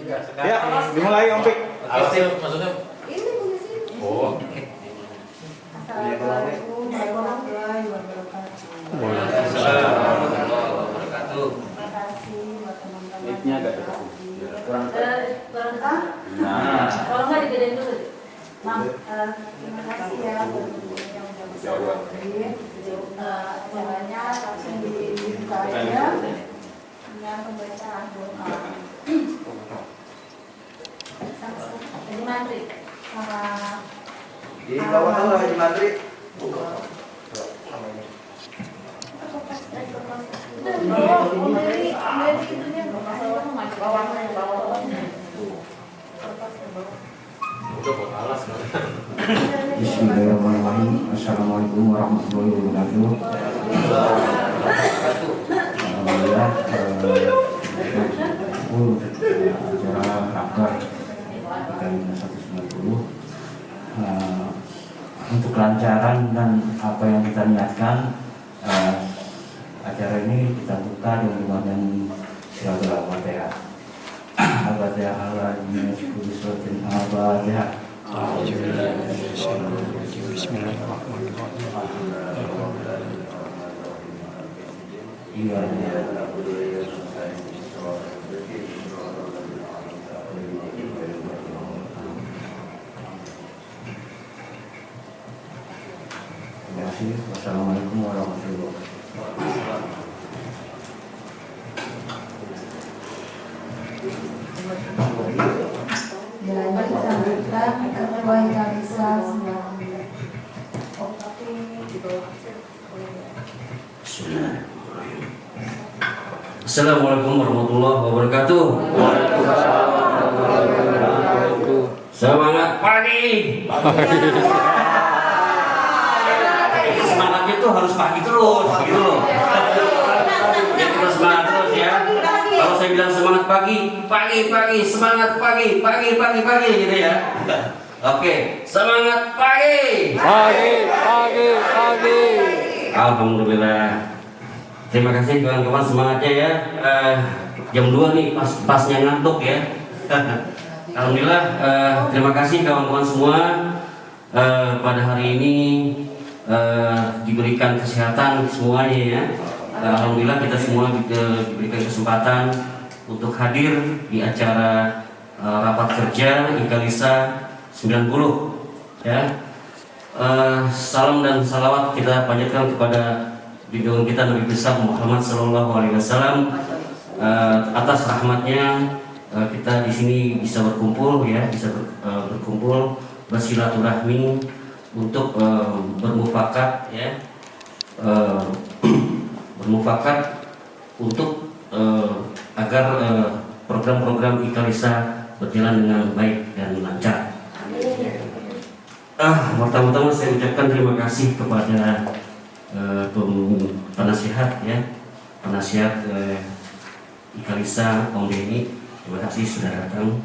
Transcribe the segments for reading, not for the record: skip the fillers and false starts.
Ya, dimulai Om Pik. Maksudnya? Ini polisi. Oh. Assalamualaikum warahmatullahi wabarakatuh. Waalaikumsalam warahmatullahi wabarakatuh. Terima kasih buat teman-teman. Mic-nya agak dekat. Kurang dekat. Kalau nggak digedein dulu. Terima kasih ya buat yang udah bisa hadir. Acaranya langsung dibuka aja dengan pembacaan doa. Jadi mantri sama Di bawah tuh Haji Madri. Bismillahirrahmanirrahim. Assalamualaikum warahmatullahi wabarakatuh. Alhamdulillah acara raker dari 190 untuk kelancaran dan apa yang kita niatkan, acara ini kita buka dengan Al-Fatihah. Al-Fatihah Al-Fatihah. Terima kasih. Wassalamualaikum warahmatullahi wabarakatuh. Jalannya kita berikan ketua yang bisa semua. Assalamualaikum warahmatullahi wabarakatuh. Semangat pagi. Semangatnya tuh harus pagi terus, gitu loh. Ya terus semangat terus ya. Kalau saya bilang semangat pagi, semangat pagi, gitu ya. Oke, semangat pagi. Alhamdulillah. Terima kasih kawan-kawan, semangatnya ya. Jam 2 nih pasnya ngantuk ya. Alhamdulillah, terima kasih kawan-kawan semua. Pada hari ini diberikan kesehatan semuanya ya. Alhamdulillah kita semua diberikan kesempatan untuk hadir di acara rapat kerja Ikalisa 90 ya. Salam dan salawat kita panjatkan kepada junjungan kita Nabi besar Muhammad SAW. Atas rahmatnya kita di sini bisa berkumpul ya, berkumpul bersilaturahmi untuk bermufakat ya, bermufakat untuk agar program-program Ikalisa berjalan dengan baik dan lancar. Pertama-tama saya ucapkan terima kasih kepada penasihat ya, penasihat Ikalisa Om Denny. Terima kasih sudah datang.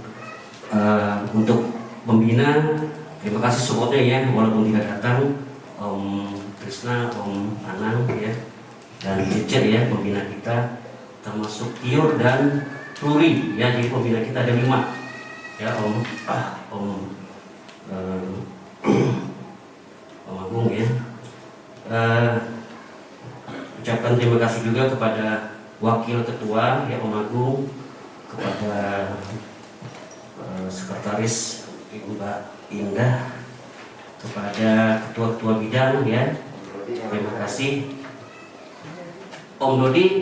Untuk pembina, terima kasih supportnya ya, walaupun tidak datang. Om Krisna, Om Anang ya, dan Cece ya, pembina kita, termasuk Tiur dan Pluri ya. Jadi pembina kita ada 5 ya, Om Agung ya. Ucapkan terima kasih juga kepada Wakil Ketua ya, Om Agung, kepada Sekretaris Ibu Mbak Indah, kepada ketua-ketua bidang ya, terima kasih Om Dodi,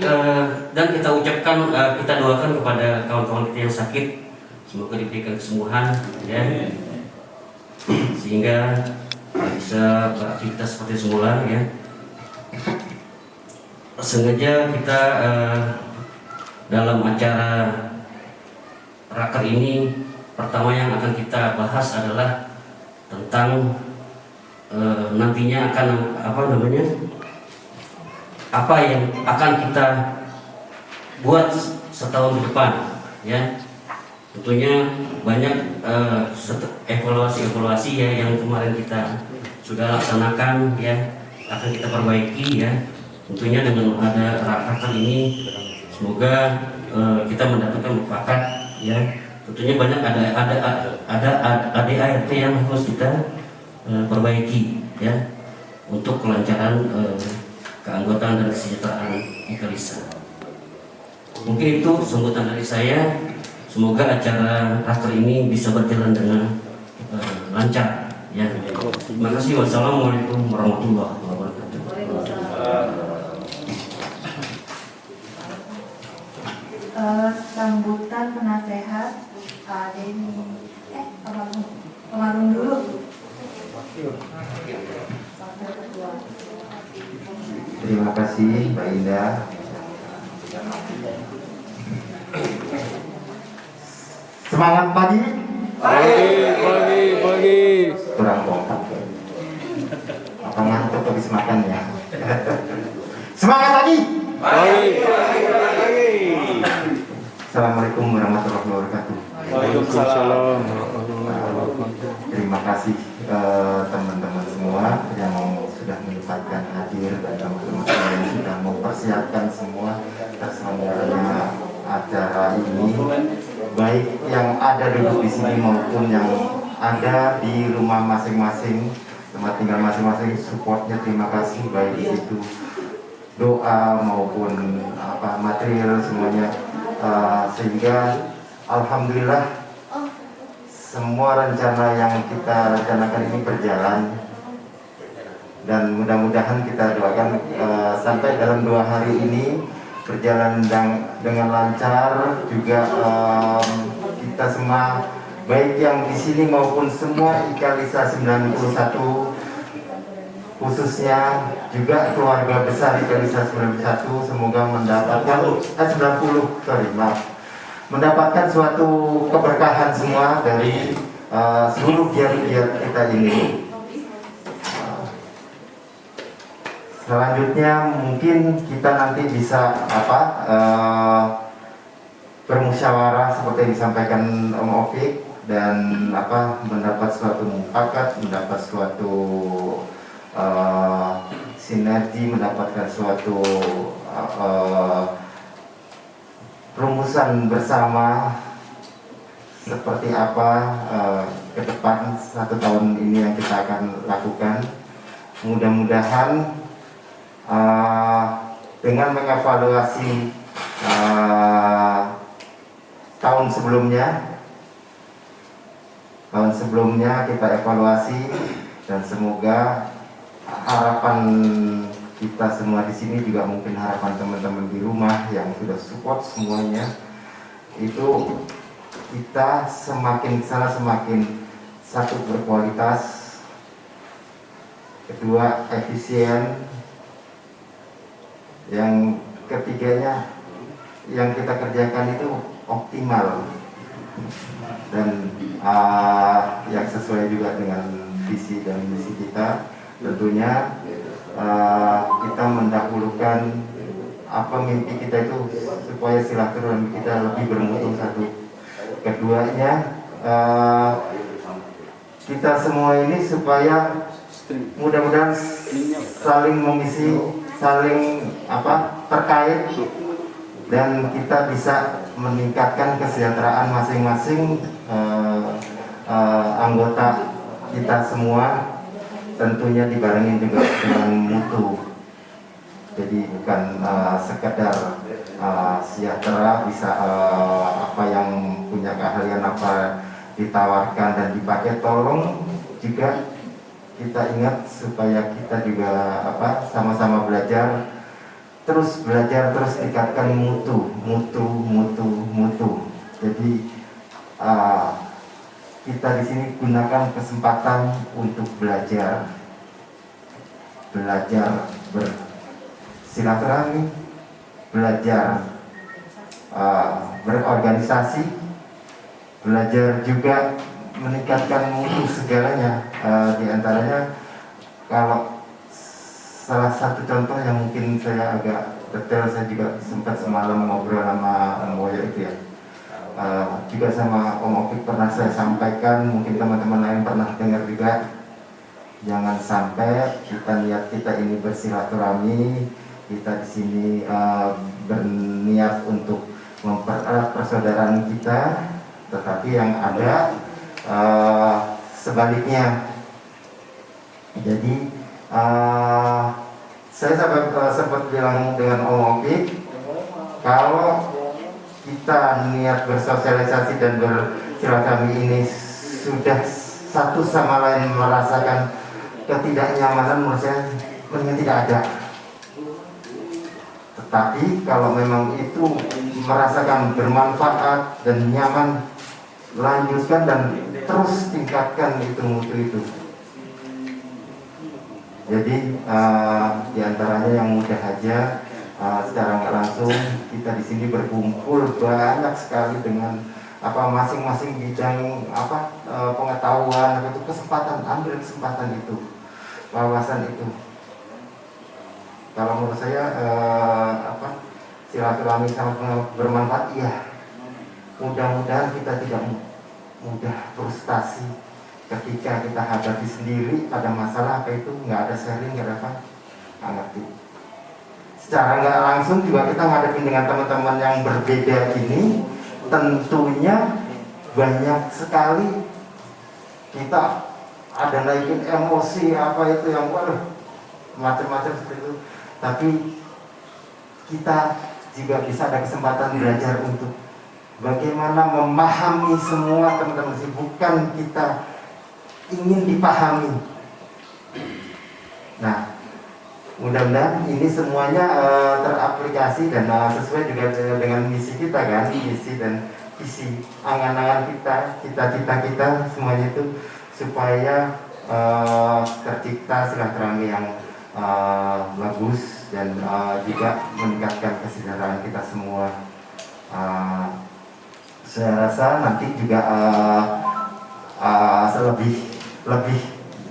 dan kita ucapkan, kita doakan kepada kawan-kawan kita yang sakit, semoga diberikan kesembuhan ya, sehingga bisa beraktivitas seperti semula ya. Sengaja kita dalam acara raker ini, pertama yang akan kita bahas adalah tentang nantinya akan apa yang akan kita buat setahun ke depan ya. Tentunya banyak evaluasi ya yang kemarin kita sudah laksanakan ya, akan kita perbaiki ya. Tentunya dengan ada raker ini semoga kita mendapatkan mufakat ya, tentunya banyak ada ADART yang harus kita perbaiki ya untuk kelancaran keanggotaan dan kesejahteraan Ikalisa. Mungkin itu sambutan dari saya. Semoga acara raker ini bisa berjalan dengan lancar ya. Terima kasih. Wassalamualaikum warahmatullahi wabarakatuh. Sambutan penasehat Pemarun dulu. Terima kasih Mbak Indah. Semangat pagi. Pagi. Kurang kompak. Apa ngantuk habis makan ya? Semangat pagi. Assalamualaikum warahmatullahi wabarakatuh. Waalaikumsalam. Terima kasih teman-teman semua yang sudah menyempatkan hadir dan teman-teman yang sudah mempersiapkan semua terselenggaranya acara ini, baik yang ada duduk di sini maupun yang ada di rumah masing-masing, tempat tinggal masing-masing. Supportnya terima kasih, baik di situ doa maupun material semuanya, sehingga alhamdulillah semua rencana yang kita rencanakan ini berjalan, dan mudah-mudahan kita doakan sampai dalam 2 hari ini berjalan dengan lancar juga. Kita semua baik yang di sini maupun semua Ikalisa 91, khususnya juga keluarga besar Ikalisa 91, semoga mendapatkan mendapatkan suatu keberkahan semua dari seluruh giat-giat kita ini. Selanjutnya mungkin kita nanti bisa bermusyawarah seperti yang disampaikan Om Opik, dan mendapat suatu mufakat, mendapat suatu sinergi, mendapatkan suatu rumusan bersama seperti apa ke depan 1 tahun ini yang kita akan lakukan. Mudah-mudahan dengan mengevaluasi tahun sebelumnya kita evaluasi, dan semoga harapan kita semua di sini juga mungkin harapan teman-teman di rumah yang sudah support semuanya, itu kita semakin kesana semakin, satu, berkualitas, kedua, efisien, yang ketiganya yang kita kerjakan itu optimal, dan yang sesuai juga dengan visi dan misi kita. Tentunya kita mendahulukan mimpi kita itu supaya silaturahmi kita lebih bermutu, satu. Keduanya, kita semua ini supaya mudah-mudahan saling mengisi, saling terkait, dan kita bisa meningkatkan kesejahteraan masing-masing anggota kita semua, tentunya dibarengi juga dengan mutu. Jadi bukan sekedar sejahtera, bisa apa yang punya keahlian apa ditawarkan dan dipakai, tolong juga kita ingat supaya kita juga sama-sama belajar, terus tingkatkan mutu. Jadi kita di sini gunakan kesempatan untuk belajar bersilaturahmi, belajar berorganisasi, belajar juga meningkatkan mutu segalanya. Di antaranya, kalau salah satu contoh yang mungkin saya agak detail, saya juga sempat semalam ngobrol sama Om Boyo itu ya, juga sama Om Opik pernah saya sampaikan, mungkin teman-teman lain pernah dengar juga. Jangan sampai niat kita ini bersilaturahmi, kita di sini berniat untuk mempererat persaudaraan kita, tetapi yang ada sebaliknya. Jadi saya sempat bilang dengan Om Opik, kalau kita niat bersosialisasi dan bersilaturahmi ini sudah satu sama lain merasakan ketidaknyamanan, menurut saya mendingan tidak ada. Tetapi kalau memang itu merasakan bermanfaat dan nyaman, lanjutkan dan terus tingkatkan itu mutu itu. Jadi diantaranya yang mudah aja, secara nggak langsung kita di sini berkumpul banyak sekali dengan masing-masing bidang pengetahuan, itu kesempatan, ambil kesempatan itu, wawasan itu. Kalau menurut saya silaturahmi sangat bermanfaat, iya. Mudah-mudahan kita tidak mudah frustasi ketika kita hadapi sendiri pada masalah itu, nggak ada sharing, nggak ada nggak ngerti. Secara nggak langsung juga kita ngadepin dengan teman-teman yang berbeda ini, tentunya banyak sekali kita ada naikin emosi itu yang waduh macam-macam seperti itu. Tapi kita juga bisa ada kesempatan belajar untuk bagaimana memahami semua teman-teman sih, bukan kita ingin dipahami. Nah, mudah-mudahan ini semuanya teraplikasi dan sesuai juga dengan misi kita kan, misi dan visi, angan-angan kita, cita-cita kita, semuanya itu supaya tercipta silaturahmi yang bagus dan juga meningkatkan kesejahteraan kita semua. Saya rasa nanti juga lebih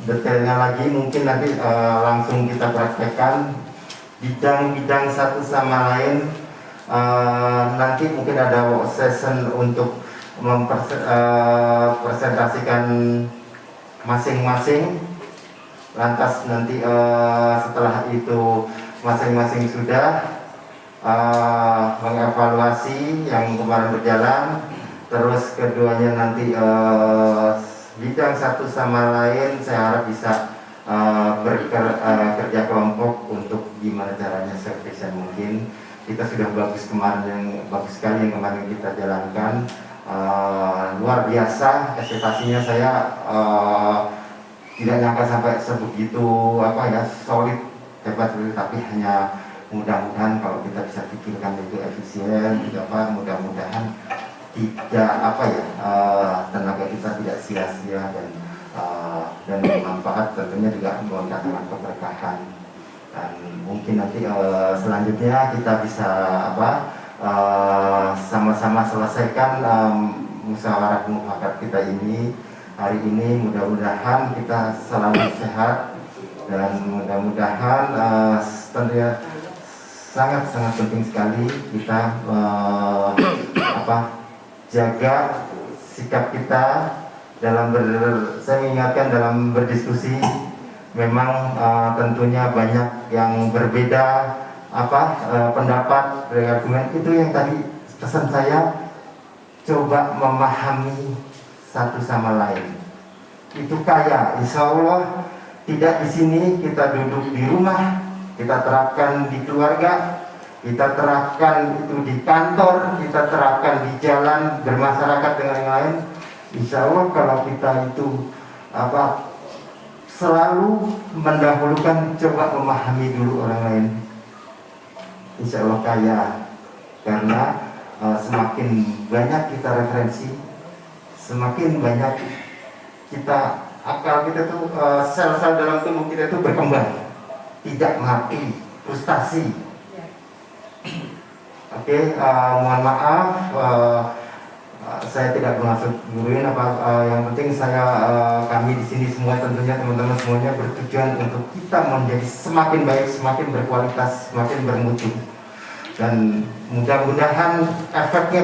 detailnya lagi mungkin nanti langsung kita praktekkan bidang-bidang satu sama lain. Nanti mungkin ada session untuk mempresentasikan masing-masing. Lantas nanti setelah itu masing-masing sudah mengevaluasi yang kemarin berjalan, terus keduanya nanti bidang satu sama lain saya harap bisa bekerja kelompok untuk gimana caranya seefisien mungkin. Kita sudah bagus sekali yang kemarin kita jalankan, luar biasa ekspektasinya. Saya tidak nyangka sampai sebegitu solid, hebat, tapi hanya mudah-mudahan kalau kita bisa pikirkan itu efisien, mudah-mudahan tidak tenaga kita tidak sia-sia dan bermanfaat, tentunya juga mendatangkan keberkahan. Dan mungkin nanti selanjutnya kita bisa sama-sama selesaikan musyawarah mufakat kita ini hari ini. Mudah-mudahan kita selalu sehat dan mudah-mudahan tentunya sangat-sangat penting sekali kita jaga sikap kita dalam saya mengingatkan dalam berdiskusi. Memang tentunya banyak yang berbeda pendapat, argumen. Itu yang tadi pesan saya, coba memahami satu sama lain. Itu kaya, insya Allah. Tidak di sini kita duduk di rumah, kita terapkan di keluarga, kita terapkan itu di kantor, kita terapkan di jalan, bermasyarakat dengan yang lain. Insya Allah kalau kita itu selalu mendahulukan coba memahami dulu orang lain, insya Allah kaya. Karena semakin banyak kita referensi, semakin banyak kita akal kita tuh sel-sel dalam tubuh kita itu berkembang, tidak mati, frustasi. Oke, mohon maaf, saya tidak bermaksud guruin yang penting kami di sini semua, tentunya teman-teman semuanya bertujuan untuk kita menjadi semakin baik, semakin berkualitas, semakin bermutu. Dan mudah-mudahan efeknya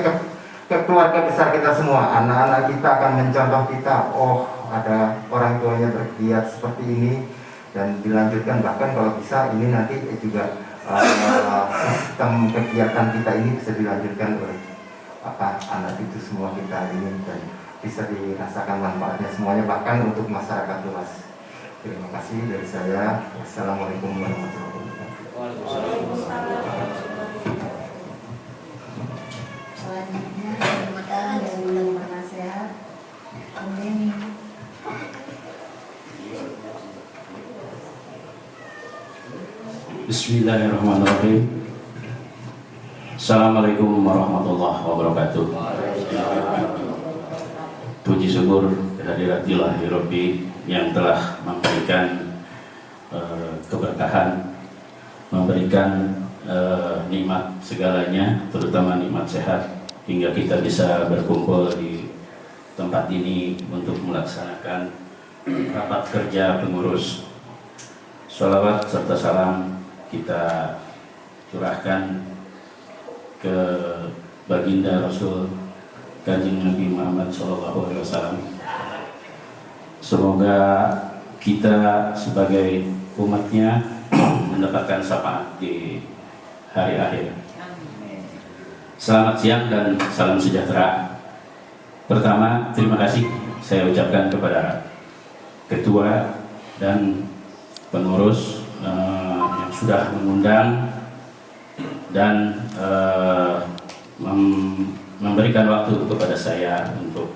ke keluarga besar kita semua, anak-anak kita akan mencontoh kita, ada orang tuanya bergiat seperti ini, dan dilanjutkan, bahkan kalau bisa ini nanti juga sistem kegiatan kita ini bisa dilanjutkan oleh anak itu semua kita inginkan bisa dirasakan manfaatnya semuanya, bahkan untuk masyarakat luas. Terima kasih dari saya. Wassalamualaikum warahmatullahi wabarakatuh. Selanjutnya kita dari Undang Penasehat. Amin. Bismillahirrahmanirrahim. Assalamualaikum warahmatullahi wabarakatuh. Puji syukur kehadirat Ilahi Rabbi yang telah memberikan keberkahan, memberikan nikmat segalanya, terutama nikmat sehat, hingga kita bisa berkumpul di tempat ini untuk melaksanakan rapat kerja pengurus. Sholawat serta salam kita curahkan ke baginda Rasul Kanjeng Nabi Muhammad SAW. Semoga kita sebagai umatnya mendapatkan syafaat di hari akhir. Selamat siang dan salam sejahtera. Pertama, terima kasih saya ucapkan kepada ketua dan pengurus yang sudah mengundang dan memberikan waktu kepada saya untuk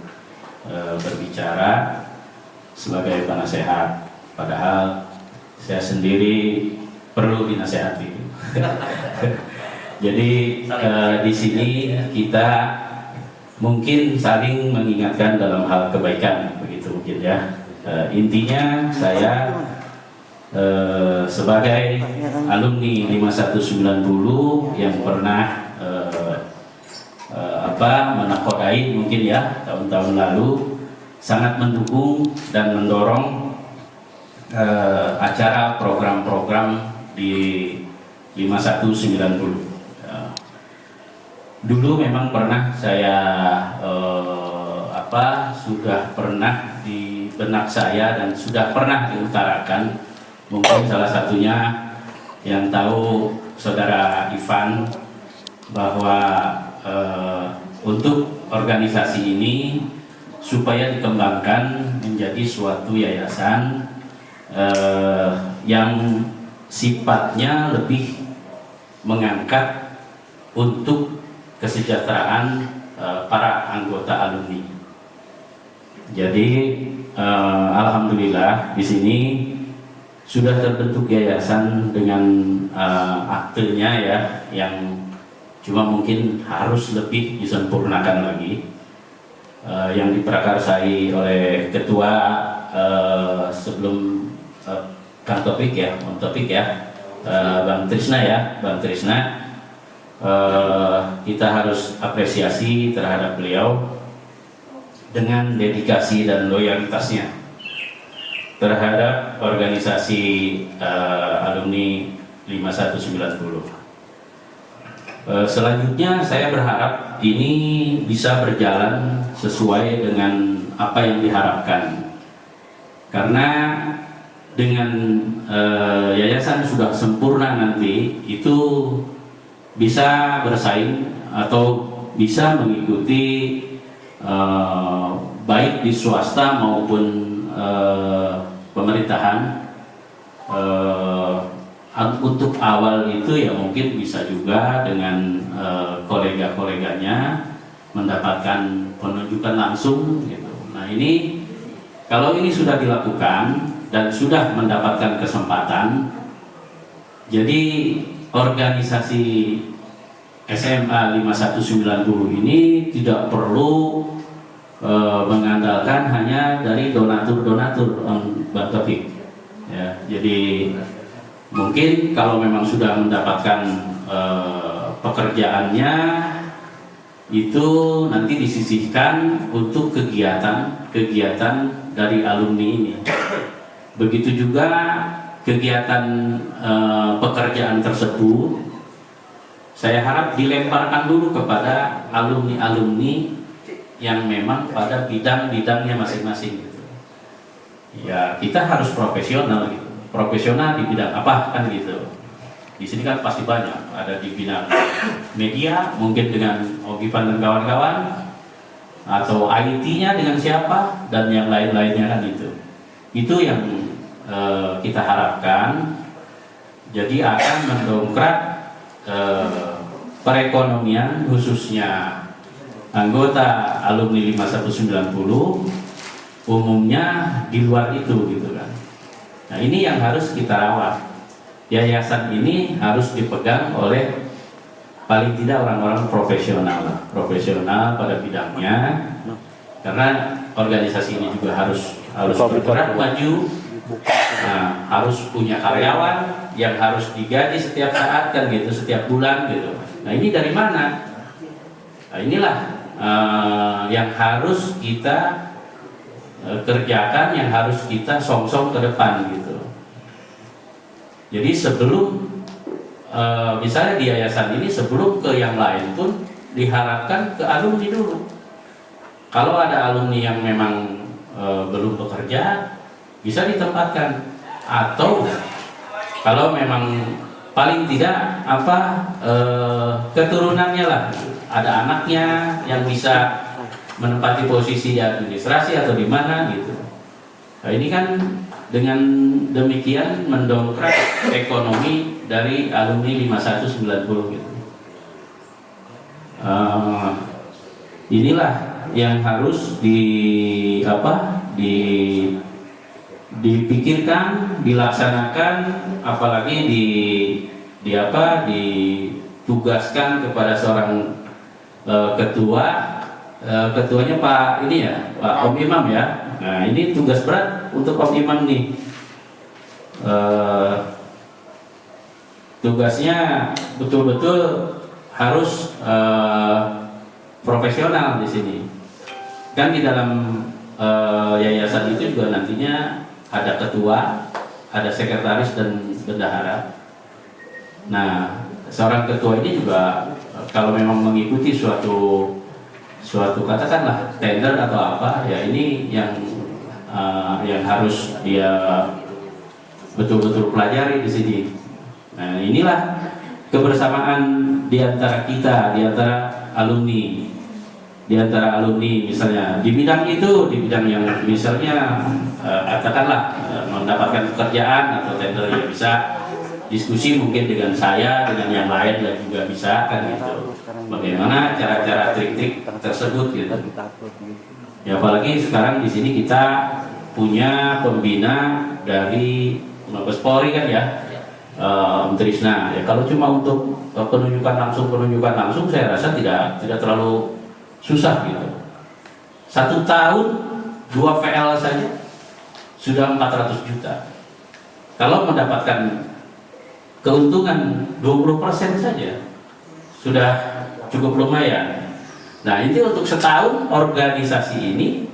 berbicara sebagai penasehat, padahal saya sendiri perlu dinasehati. Jadi di sini kita mungkin saling mengingatkan dalam hal kebaikan, begitu mungkin ya. Intinya saya sebagai alumni 5190 yang pernah menakodai mungkin ya tahun-tahun lalu, sangat mendukung dan mendorong acara program-program di 5190. Dulu memang pernah saya sudah pernah di benak saya dan sudah pernah diutarakan, mungkin salah satunya yang tahu saudara Ivan, bahwa untuk organisasi ini supaya dikembangkan menjadi suatu yayasan yang sifatnya lebih mengangkat untuk kesejahteraan para anggota alumni. Jadi alhamdulillah di sini sudah terbentuk yayasan dengan aktenya ya, yang cuma mungkin harus lebih disempurnakan lagi, yang diprakarsai oleh ketua sebelum Kang Topik ya, Bang Trisna ya, kita harus apresiasi terhadap beliau dengan dedikasi dan loyalitasnya terhadap organisasi alumni 5190. Selanjutnya saya berharap ini bisa berjalan sesuai dengan apa yang diharapkan, karena dengan yayasan sudah sempurna nanti itu bisa bersaing atau bisa mengikuti baik di swasta maupun pemerintahan. Untuk awal itu ya mungkin bisa juga dengan kolega-koleganya mendapatkan penunjukan langsung gitu. Nah ini kalau ini sudah dilakukan dan sudah mendapatkan kesempatan, jadi organisasi SMA 5190 ini tidak perlu mengandalkan hanya dari donatur-donatur, Bang Taufik ya. Jadi mungkin kalau memang sudah mendapatkan pekerjaannya itu nanti disisihkan untuk kegiatan dari alumni ini. Begitu juga kegiatan pekerjaan tersebut saya harap dilemparkan dulu kepada alumni-alumni yang memang pada bidang-bidangnya masing-masing gitu. Ya kita harus profesional gitu. Profesional di bidang apa kan gitu. Di sini kan pasti banyak, ada di bidang media, mungkin dengan Ogifan dan kawan-kawan, atau IT-nya dengan siapa, dan yang lain-lainnya kan itu. Itu yang kita harapkan, jadi akan mendongkrak perekonomian khususnya anggota alumni 5190 umumnya di luar itu gitu kan. Nah ini yang harus kita rawat. Yayasan ini harus dipegang oleh paling tidak orang-orang profesional pada bidangnya, karena organisasi ini juga harus bergerak maju. Nah, harus punya karyawan yang harus digaji setiap saat kan gitu, setiap bulan gitu. Nah ini dari mana? Nah inilah yang harus kita kerjakan, yang harus kita song-song ke depan gitu. Jadi sebelum misalnya di yayasan ini, sebelum ke yang lain pun diharapkan ke alumni dulu. Kalau ada alumni yang memang belum bekerja, bisa ditempatkan, atau kalau memang paling tidak keturunannya lah, ada anaknya yang bisa menempati posisi di administrasi atau di mana gitu. Nah ini kan dengan demikian mendongkrak ekonomi dari alumni 5190 gitu. Inilah yang harus dipikirkan, dilaksanakan, apalagi ditugaskan kepada seorang ketuanya Pak ini ya, Pak Om Imam ya. Nah ini tugas berat untuk Om Imam nih. Tugasnya betul-betul harus profesional di sini. Kan di dalam yayasan itu juga nantinya ada ketua, ada sekretaris dan bendahara. Nah, seorang ketua ini juga kalau memang mengikuti suatu katakanlah tender atau apa, ya ini yang harus dia betul-betul pelajari di sini. Nah, inilah kebersamaan di antara kita, di antara alumni. Di antara alumni misalnya di bidang itu, di bidang yang misalnya katakanlah mendapatkan pekerjaan atau tender, ya bisa diskusi mungkin dengan saya, dengan yang lain juga bisa kan gitu. Bagaimana cara-cara trik-trik tersebut gitu. Ya apalagi sekarang di sini kita punya pembina dari Mabes Polri kan ya, Trisna. Ya kalau cuma untuk penunjukan langsung saya rasa tidak terlalu susah gitu. 1 tahun 2 VL saja sudah 400 juta. Kalau mendapatkan keuntungan 20% saja sudah cukup lumayan. Nah ini untuk setahun organisasi ini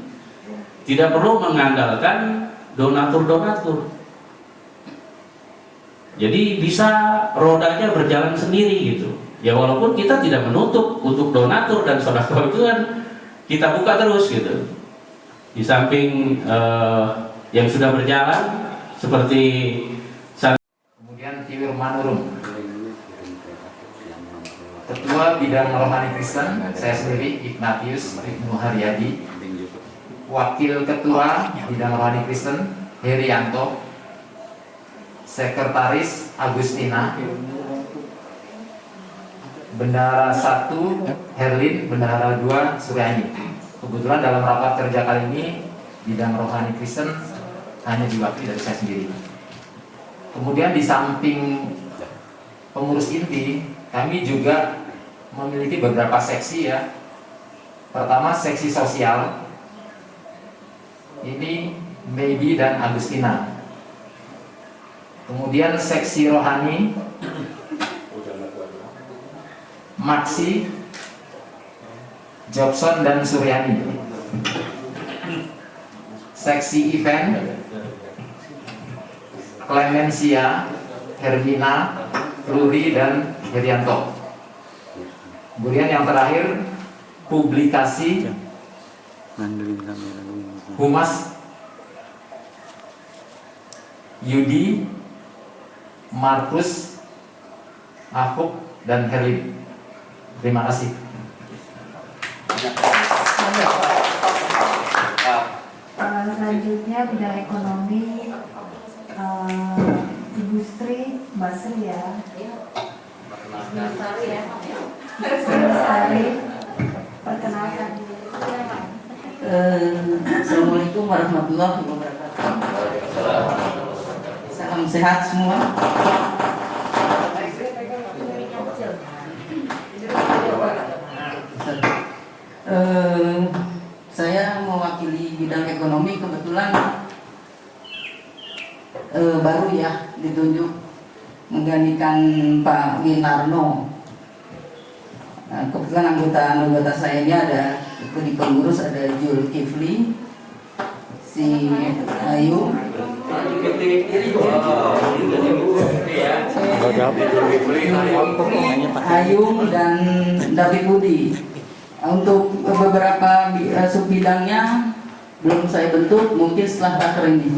tidak perlu mengandalkan donatur. Jadi bisa rodanya berjalan sendiri gitu. Ya walaupun kita tidak menutup untuk donatur dan sedekah itu kan kita buka terus gitu. Di samping yang sudah berjalan seperti kemudian Tiwir Manurung, Ketua Bidang Rohani Kristen, saya sendiri Ignatius Ibnu Haryadi, Wakil Ketua Bidang Rohani Kristen Herianto, Sekretaris Agustina, Bendahara 1 Herlin, Bendahara 2 Suryani. Kebetulan dalam rapat kerja kali ini bidang rohani Kristen hanya diwakili dari saya sendiri. Kemudian di samping pengurus inti, kami juga memiliki beberapa seksi ya. Pertama seksi sosial, ini Maybe dan Agustina. Kemudian seksi rohani, Maxi, Jobson dan Suryani. Seksi event, Clemencia, Hermina, Luri dan Herianto. Kemudian yang terakhir publikasi, Humas, Yudi, Markus, Mahfud, dan Herlin. Terima kasih. Selanjutnya bidang ekonomi, Ibu Sri, Mbak Sri ya. Sri, perkenalkan diri. Assalamualaikum warahmatullahi wabarakatuh. Salam sehat semua. Saya mewakili bidang ekonomi, kebetulan baru ya ditunjuk menggantikan Pak Winarno. Nah, kebetulan anggota saya ini ada di pengurus, ada Zulkifli, si Ayu, Ayung dan David Budi. Untuk beberapa sub bidangnya belum saya bentuk, mungkin setelah raker ini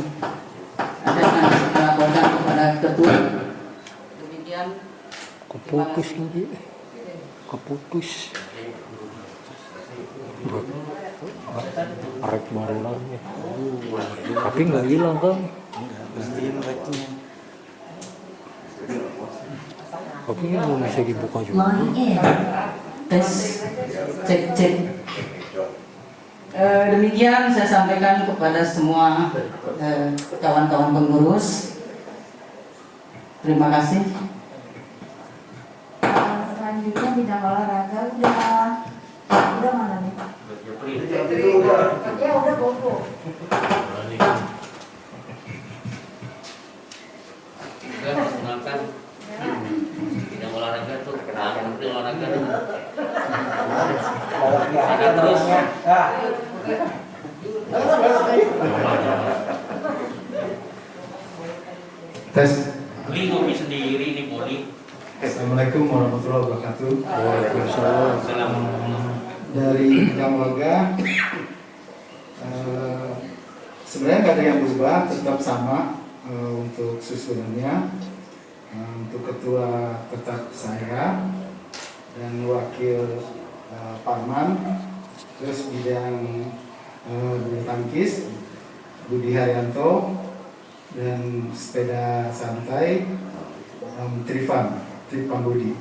ada yang saya laporkan kepada ketua. Demikian. Keputus lagi, keputus. Arek baru lagi, tapi nggak hilang kan? Tapi ini belum bisa dibuka juga. Tes, cek. Demikian saya sampaikan kepada semua kawan-kawan pengurus. Terima kasih. Selanjutnya bidang olahraga udah mana nih? Ya udah bobo. Kita perkenalkan bidang olahraga tuh menteri olahraga ada terus. Tes. Beli ngopi sendiri nih Poli. Assalamualaikum warahmatullahi wabarakatuh. Waalaikumsalam. Dari bidang olahraga, sebenarnya nggak ada yang berubah, tetap sama untuk susunannya. Untuk ketua tetap saya dan wakil Parman, terus bidang bulu tangkis Budi Haryanto, dan sepeda santai Trifan Budi.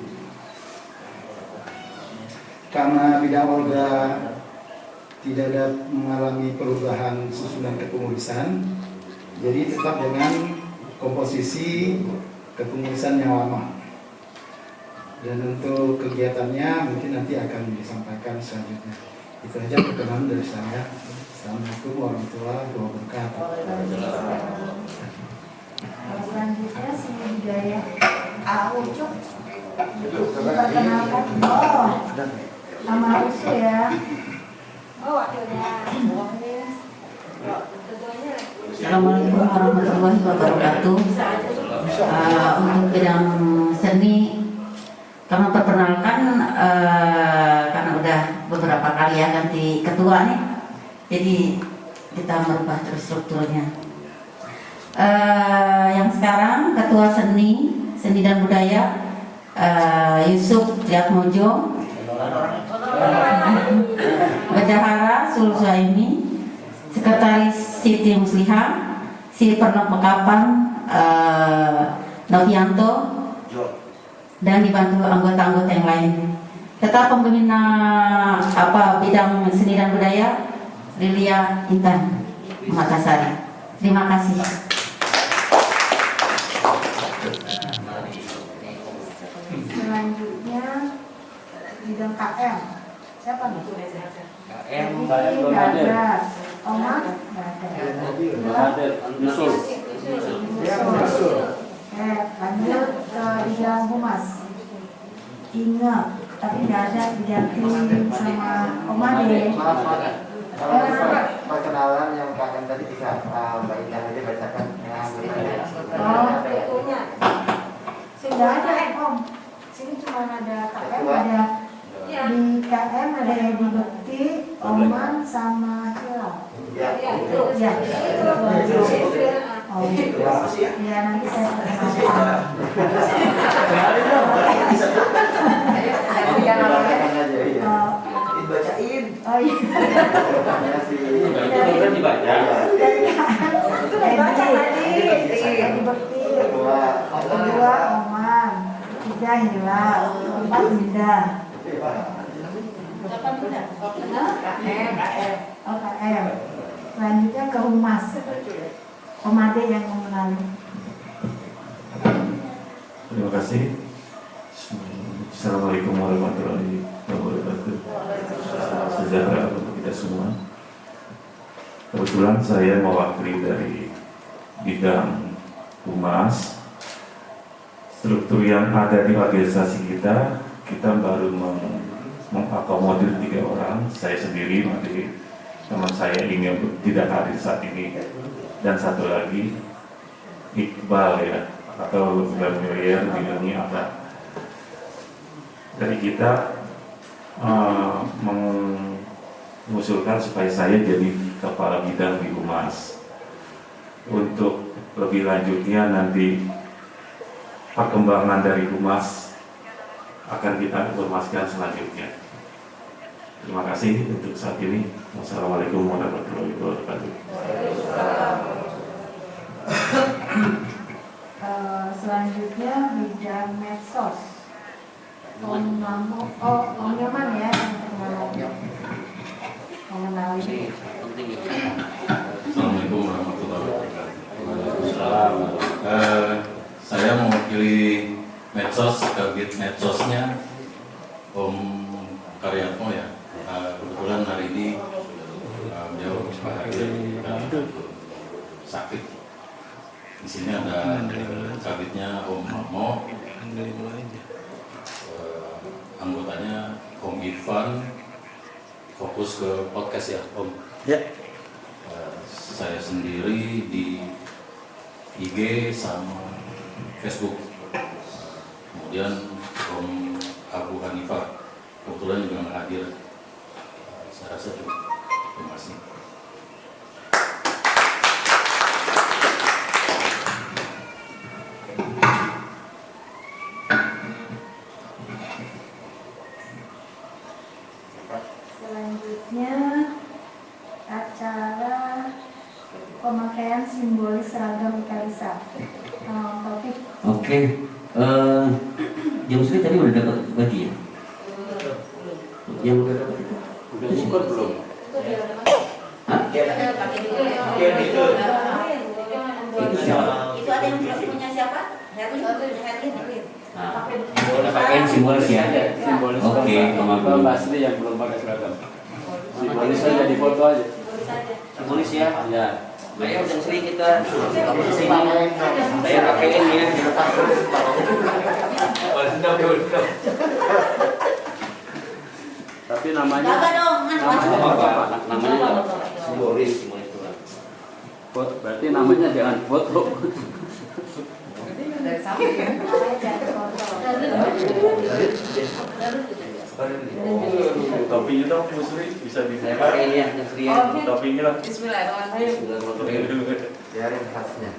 Karena bidang olahraga tidak ada mengalami perubahan susunan kepengurusan, jadi tetap dengan komposisi kepengurusan yang lama. Dan untuk kegiatannya mungkin nanti akan disampaikan selanjutnya. Itu aja perkenalan dari saya. Assalamualaikum warahmatullahi wabarakatuh. Selanjutnya si budaya Ucup. Perkenalkan. Nama Ucu ya. Assalamualaikum warahmatullahi wabarakatuh. Untuk bidang seni, kami perkenalkan karena udah beberapa kali ya ganti ketua nih, jadi kita merubah terus strukturnya. Yang sekarang ketua seni dan budaya Yusuf Triatmojo, Bendahara Sulzaimi, Sekretaris Siti Musliha, Si Pernah Pekapan Novianto, dan dibantu anggota-anggota yang lain. Tetap pembina bidang seni dan budaya Lilia Intan Makassar. Terima kasih. Selanjutnya bidang KM. Siapa nih? KM Gagas. Omar Gagas. Lanjut ke bidang humas. Ingat, tapi nggak ada bidang tim sama Omar deh. Perkenalan yang KM tadi bisa Mbak Indah aja bacakan. Sudah ada Om. Sini cuma ada KM, ada di KM ada Edi Bekti, Oman sama Hilal. Ya, Ya. Oh, ya nanti saya perkenalkan. Dibacain. Oh iya. Itu dibaca. Edi Bekti, kedua Oman, ketiga Hilal, keempat Linda. Oh KM. Selanjutnya ke Humas. Komade yang mengenali. Terima kasih. Assalamualaikum warahmatullahi wabarakatuh. Sejahtera untuk kita semua. Kebetulan saya mewakili dari bidang Humas. Struktur yang ada di organisasi kita baru mengakomodir 3 orang. Saya sendiri, nanti teman saya ini untuk tidak hadir saat ini, dan satu lagi Iqbal ya, atau familiar bilangnya apa. Dari kita mengusulkan supaya saya jadi kepala bidang di Humas. Untuk lebih lanjutnya nanti perkembangan dari Humas akan kita informasikan selanjutnya. Terima kasih untuk saat ini. Wassalamualaikum warahmatullahi wabarakatuh. Selanjutnya bidang medsos. Om Yaman ya yang mengenali. Assalamualaikum warahmatullahi wabarakatuh. Saya mewakili medsos, kabit medsosnya Om Karyatmo ya. Kebetulan hari ini beliau hadir sakit. Di sini ada kabitnya Om Mamo, anggotanya Om Irfan, fokus ke podcast ya Om. Ya. Saya sendiri di IG sama Facebook. Kemudian Om Abu Hanifah kebetulan juga nggak hadir. Saya rasa cukup. Terima kasih. Selanjutnya acara pemakaian simbolis seragam Ikalisa. Taufik. Oke, jam segini tadi udah dapat baju ya? Yang udah dapat itu? Udah syukur belum? Hah? Itu siapa? Itu ada yang punya siapa? Herlin. Udah pakaiin simbolis ya? Simbolis. Oke, Kalau asli yang belum pakai seragam. Simbolis aja di foto aja. Simbolis ya? Ya. Ayo jam segini kita sini. Saya pakaiin ya. Tapi namanya Namanya simbolis doang. berarti namanya jangan foto. Topinya dong, Musri bisa dibuka. Saya pakaiin ya, jam segini. Topinya lah. Bismillahirrahmanirrahim. Biarin khasnya.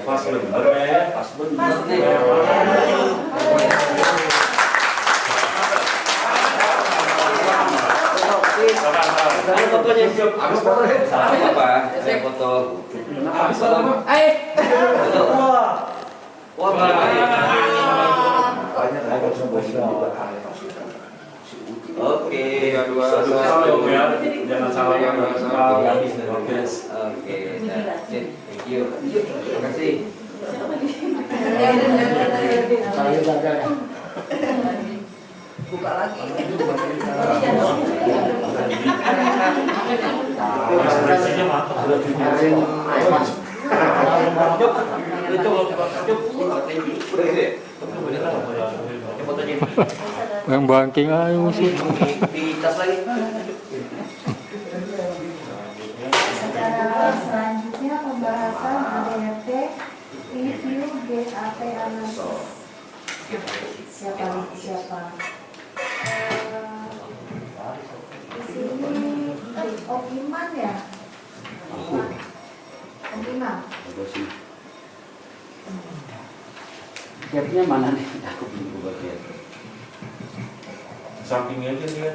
Pas bener ya. Pas bener nih. Saya fotonya salah apa? Saya foto. Wah, oke. Jangan salah ya. Oke, thank you. Terima kasih. Buka lagi. Yang bangking ayo sih. Di tas lagi. Acara selanjutnya pembahasan ADRT review GAP analisis. Siapa? Di sini Om Iman ya? Om Iman. Gapnya mana nih? Aku belum buka gap. Sampingnya aja dia.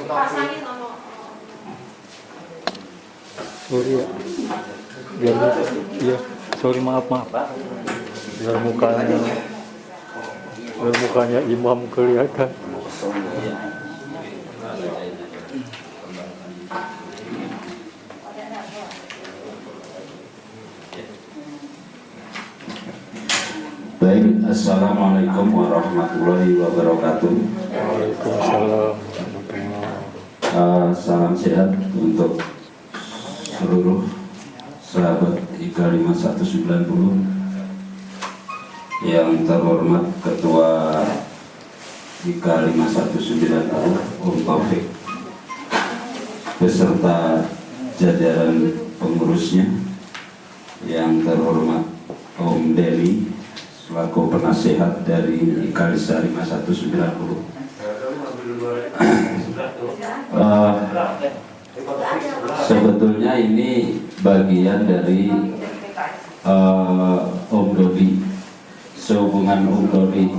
Pasangin nomor. Sorry ya. Sorry maaf. Biar mukanya imam kelihatan. Baik, assalamualaikum warahmatullahi wabarakatuh. Waalaikumsalam. Salam sehat untuk seluruh sahabat IKA 5190. Yang terhormat Ketua IKA 5190 Om Taufik beserta jajaran pengurusnya, yang terhormat Om Deli selaku penasehat dari IKA 5190. Sebetulnya ini bagian dari Om Dodi. Sehubungan Om Dodi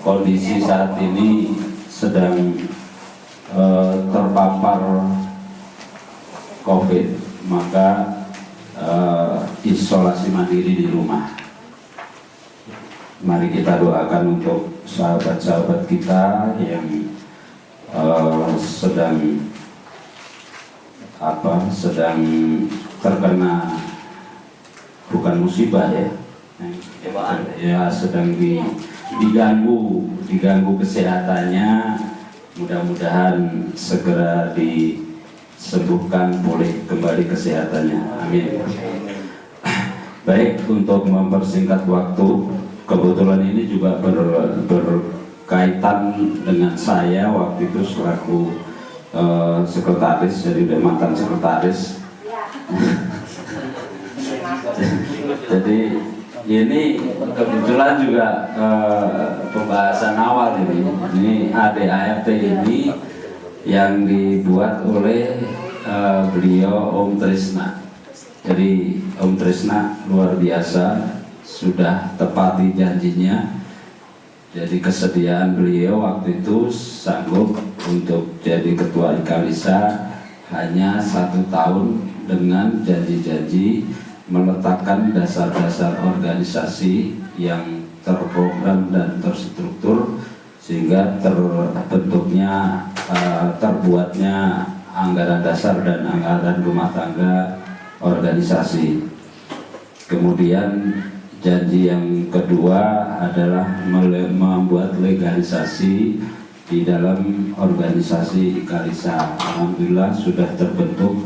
kondisi saat ini sedang terpapar COVID, maka isolasi mandiri di rumah. Mari kita doakan untuk sahabat-sahabat kita yang sedang terkena, bukan musibah ya, sedang diganggu kesehatannya. Mudah-mudahan segera disembuhkan pulih kembali kesehatannya, amin. Baik, untuk mempersingkat waktu, kebetulan ini juga berkaitan dengan saya waktu itu selaku sekretaris, jadi udah mantan sekretaris. Jadi ini kebetulan juga pembahasan awal ini ADART ini yang dibuat oleh beliau Om Trisna. Jadi Om Trisna luar biasa, sudah tepati janjinya. Jadi kesediaan beliau waktu itu sanggup untuk jadi ketua IKALISA hanya 1 tahun dengan janji-janji meletakkan dasar-dasar organisasi yang terprogram dan terstruktur, sehingga terbuatnya anggaran dasar dan anggaran rumah tangga organisasi. Kemudian janji yang kedua adalah membuat legalisasi di dalam organisasi IKALISA. Alhamdulillah sudah terbentuk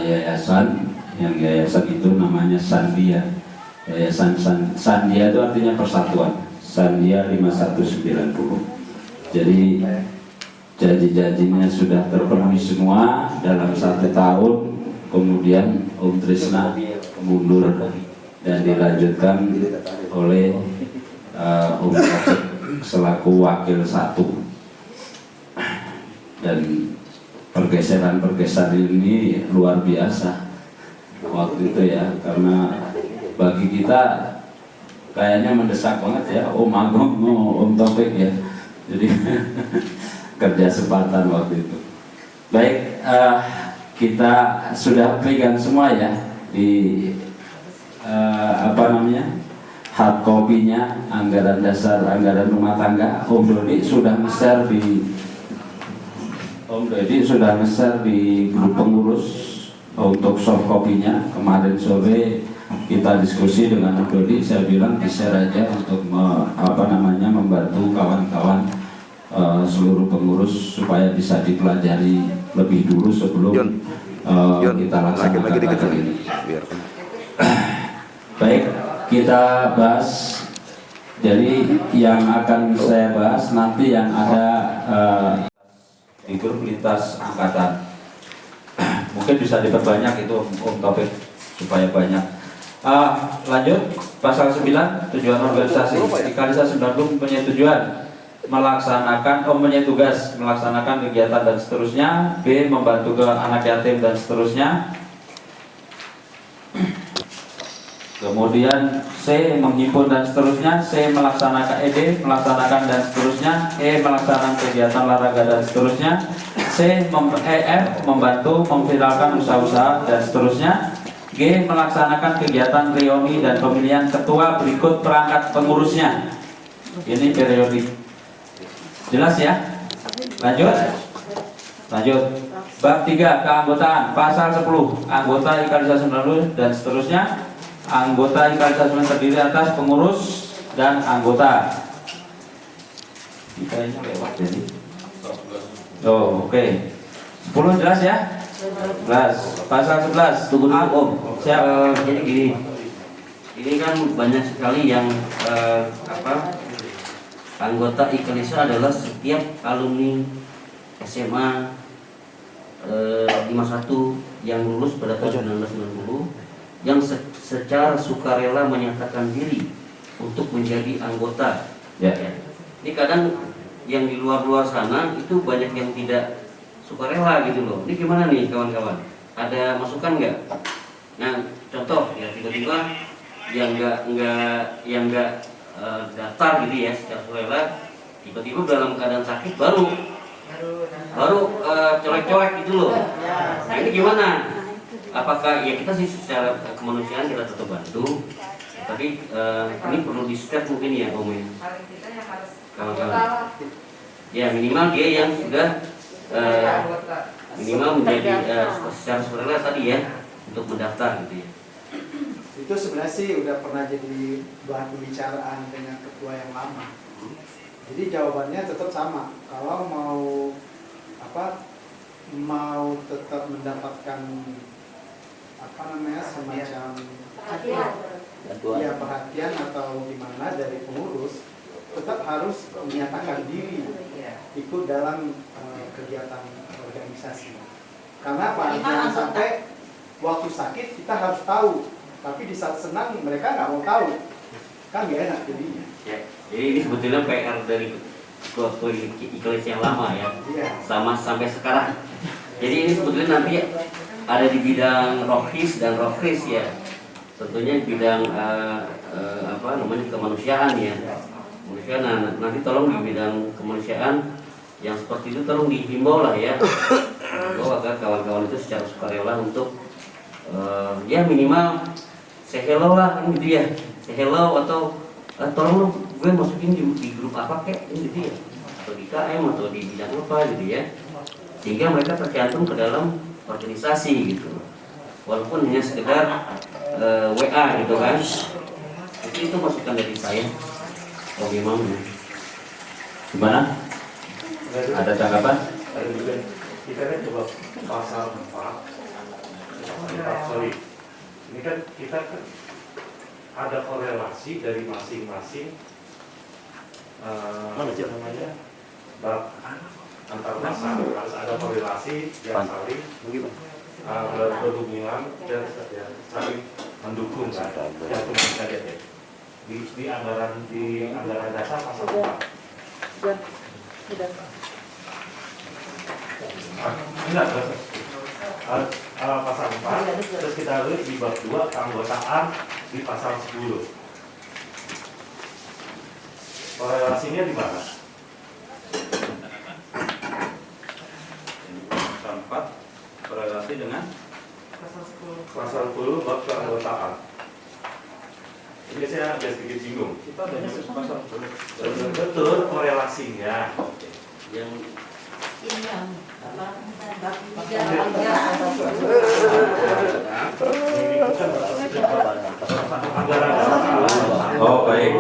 yayasan, yang yayasan itu namanya Sandia. Yayasan Sandia itu artinya persatuan, Sandia 5190. Jadi janji-janjinya sudah terpenuhi semua dalam 1 tahun. Kemudian Om Trisna mundur dan dilanjutkan oleh Om Taufik selaku wakil 1. Dan pergeseran ini luar biasa waktu itu ya, karena bagi kita kayaknya mendesak banget ya, Om Agung mau Om Taufik ya, jadi kerja sepatan waktu itu. Baik, kita sudah pegang semua ya di hard copy-nya, anggaran dasar, anggaran rumah tangga. Om Dodi sudah nge-share di grup pengurus untuk soft copy-nya. Kemarin sore kita diskusi dengan Om Dodi, saya bilang di-share aja untuk membantu kawan-kawan seluruh pengurus supaya bisa dipelajari lebih dulu sebelum kita laksanakan tagar ini. Baik, kita bahas Jadi yang akan saya bahas nanti yang ada di grup lintas angkatan. Mungkin bisa diperbanyak itu topik supaya banyak. Lanjut pasal 9 tujuan organisasi. Ikalisa 90 mempunyai tujuan mempunyai tugas melaksanakan kegiatan dan seterusnya. B. Membantu ke anak yatim dan seterusnya. Kemudian C. Menghimpun dan seterusnya. C. Melaksanakan melaksanakan dan seterusnya. E. Melaksanakan kegiatan olahraga dan seterusnya. C. F. Membantu memviralkan usaha-usaha dan seterusnya. G. Melaksanakan kegiatan reuni dan pemilihan ketua berikut perangkat pengurusnya. Ini periodik. Jelas ya? Lanjut. Bab 3 keanggotaan. Pasal 10 anggota Ikalisa 90 dan seterusnya. Anggota Ikalisa 90 terdiri atas pengurus dan anggota. Kita ini lewat jadi. Oh, oke. 10 jelas ya? Jelas. Pasal 11. Tunggu dulu Om. Siap. Jadi gini, ini kan banyak sekali yang anggota Ikalisa adalah setiap alumni SMA 51 yang lulus pada tahun 1990 yang secara sukarela menyatakan diri untuk menjadi anggota. Ya. Ini kadang yang di luar sana itu banyak yang tidak sukarela gitu loh. Ini gimana nih kawan-kawan? Ada masukan nggak? Nah, contoh ya tiba-tiba yang nggak daftar gitu ya secara sukarela, tiba-tiba dalam keadaan sakit baru colek-colek gitu loh. Nah ini gimana? Apakah ya kita sih secara kemanusiaan kita tetap bantu, tapi ini perlu di step mungkin ya Om ya. Kawan-kawan. Ya minimal dia yang sudah minimal menjadi secara sukarela tadi ya untuk mendaftar gitu ya. Itu sebenarnya sih udah pernah jadi bahan pembicaraan dengan ketua yang lama. Jadi jawabannya tetap sama. Kalau mau tetap mendapatkan semacam perhatian atau gimana dari pengurus, tetap harus menyatakan diri ikut dalam kegiatan organisasi. Karena apa? Jangan sampai waktu sakit kita harus tahu, tapi di saat senang mereka nggak mau tahu, kan gak enak jadinya. Ya, jadi ini sebetulnya PR dari ketua Ikalisa yang lama ya, sama sampai sekarang. Jadi ini sebetulnya nanti ada di bidang rohis dan rohris ya, tentunya di bidang kemanusiaan ya. Kemanusiaan, nah, nanti tolong di bidang kemanusiaan yang seperti itu tolong dihimbau lah ya, bahwa agar kawan-kawan itu secara sukarela untuk ya minimal say hello lah gitu ya, say hello atau tolong lo gue masukin di grup apa kek gitu ya, atau di KM atau di bidang apa gitu ya, sehingga mereka tercantum ke dalam organisasi gitu, walaupun hanya sekedar WA gitu kan. Itu masukan dari saya. Om Imam Gimana? Ada tanggapan? Kita kan coba pasal 4. Sorry. Ini kan kita kan ada korelasi dari masing-masing antar masa, harus ada korelasi yang saling berhubungan dan saling mendukung kan. Yang kita lihat ya di anggaran dasar pasal 4. Enggak, pasal 4, terus kita lihat di bab 2 keanggotaan di pasal 10. Korelasinya di mana? Pasal 4 korelasi dengan pasal 10 bab keanggotaan. Ini saya agak sedikit singgung. kita ada pasal 10. Betul korelasinya. Yang Oh baik,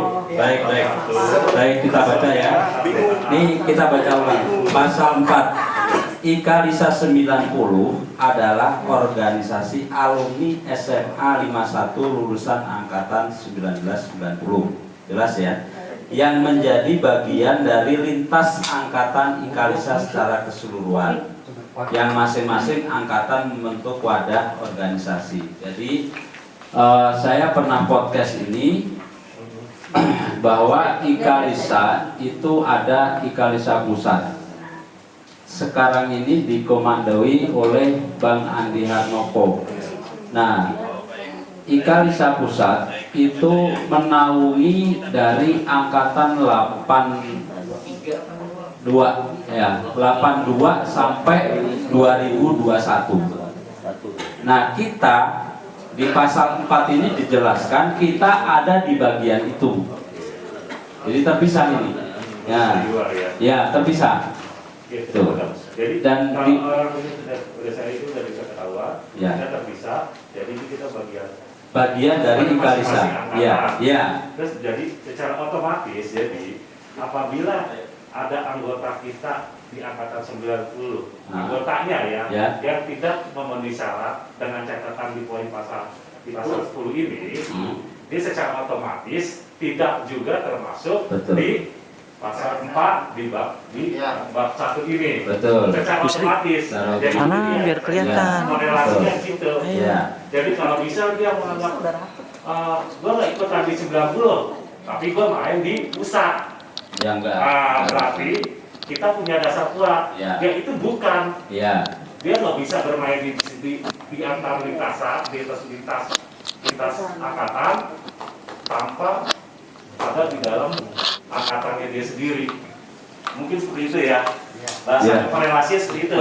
kita baca ya. Ini kita baca ulang. Pasal 4. Ikalisa 90 adalah organisasi alumni SMA 51 lulusan angkatan 1990. Jelas ya. yang menjadi bagian dari lintas angkatan IKALISA secara keseluruhan, yang masing-masing angkatan membentuk wadah organisasi. Jadi saya pernah podcast ini bahwa IKALISA itu ada IKALISA pusat. Sekarang ini dikomandoi oleh Bang Andi Harnoko. Nah, IKALISA pusat itu menaungi dari angkatan 82 ya, 82 sampai 2021. Nah, kita di pasal 4 ini dijelaskan kita ada di bagian itu. Jadi terpisah ini. Ya, terpisah. Tuh. Jadi dan kalau orang ini sudah saya itu sudah bisa ketahuan, ya, kita terpisah. Jadi kita bagian dari IKALISA. Ya. Terus jadi secara otomatis, jadi apabila ada anggota kita di angkatan 90, anggotanya yang tidak memenuhi syarat dengan catatan di poin di pasal 10 ini, dia secara otomatis tidak juga termasuk di pasal 4 di bab 1 ini. Betul. Secara otomatis. Jadi biar kelihatan. Korelasinya gitu. Jadi kalau bisa dia menganggap gue nggak ikutan di 90, tapi gue main di pusat. Ya enggak. Berarti kita punya dasar kuat. Ya itu bukan. Dia nggak bisa bermain di antar lintasan, di lintas angkatan tanpa ada di dalam angkatannya dia sendiri. Mungkin seperti itu ya. Bahasa korelasinya seperti itu.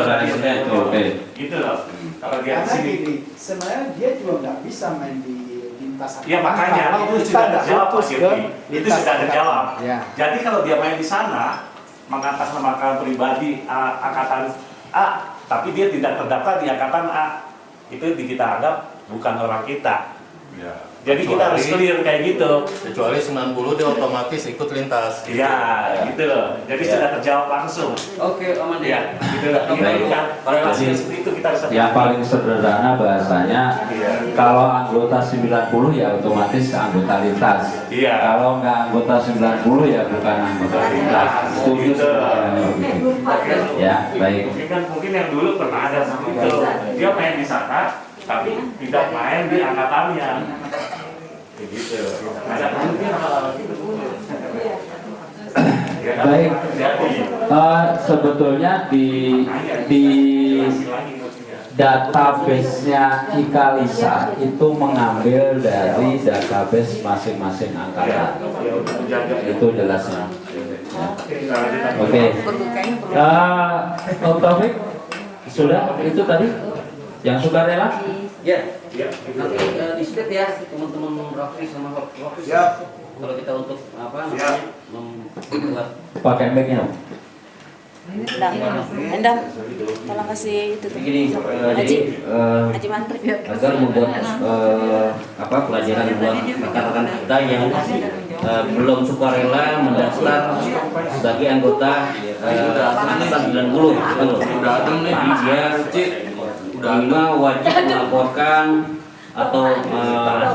Gitu loh. Kalau dia di sini, sebenarnya dia juga nggak bisa main di lintas. Ya makanya itu sudah terjawab, itu sudah terjawab. Jadi kalau dia main di sana mengatasnamakan pribadi angkatan A, tapi dia tidak terdaftar di angkatan A, itu kita anggap bukan orang kita. Jadi kita harus clear kayak gitu. Kecuali 90 dia otomatis ikut lintas. Iya, gitu loh. Jadi sudah terjawab langsung. Oke, aman ya. Gitu loh. Korelasi seperti itu kita harus. Yang paling sederhana bahasanya, kalau anggota 90 ya otomatis anggota lintas. Kalau nggak anggota 90 ya bukan anggota lintas. Setuju ya, baik. Mungkin yang dulu pernah ada seperti itu. Dia main di sana, tapi tidak main di angkatannya. Begitu. Baik. Sebetulnya di database-nya IKALISA itu mengambil dari database masing-masing angkatan. Itu jelasnya. Oke. Om Taufik sudah itu tadi yang sudah rela? Ya. Nanti di split ya teman-teman Rafi sama Rafi. Kalau kita untuk membuat pakai mic-nya. Endang, tolong kasih itu tuh. Begini, jadi agar membuat pelajaran buat rekan-rekan kita yang belum sukarela mendaftar sebagai anggota angkatan 90 gitu loh. Dia minimal wajib melaporkan atau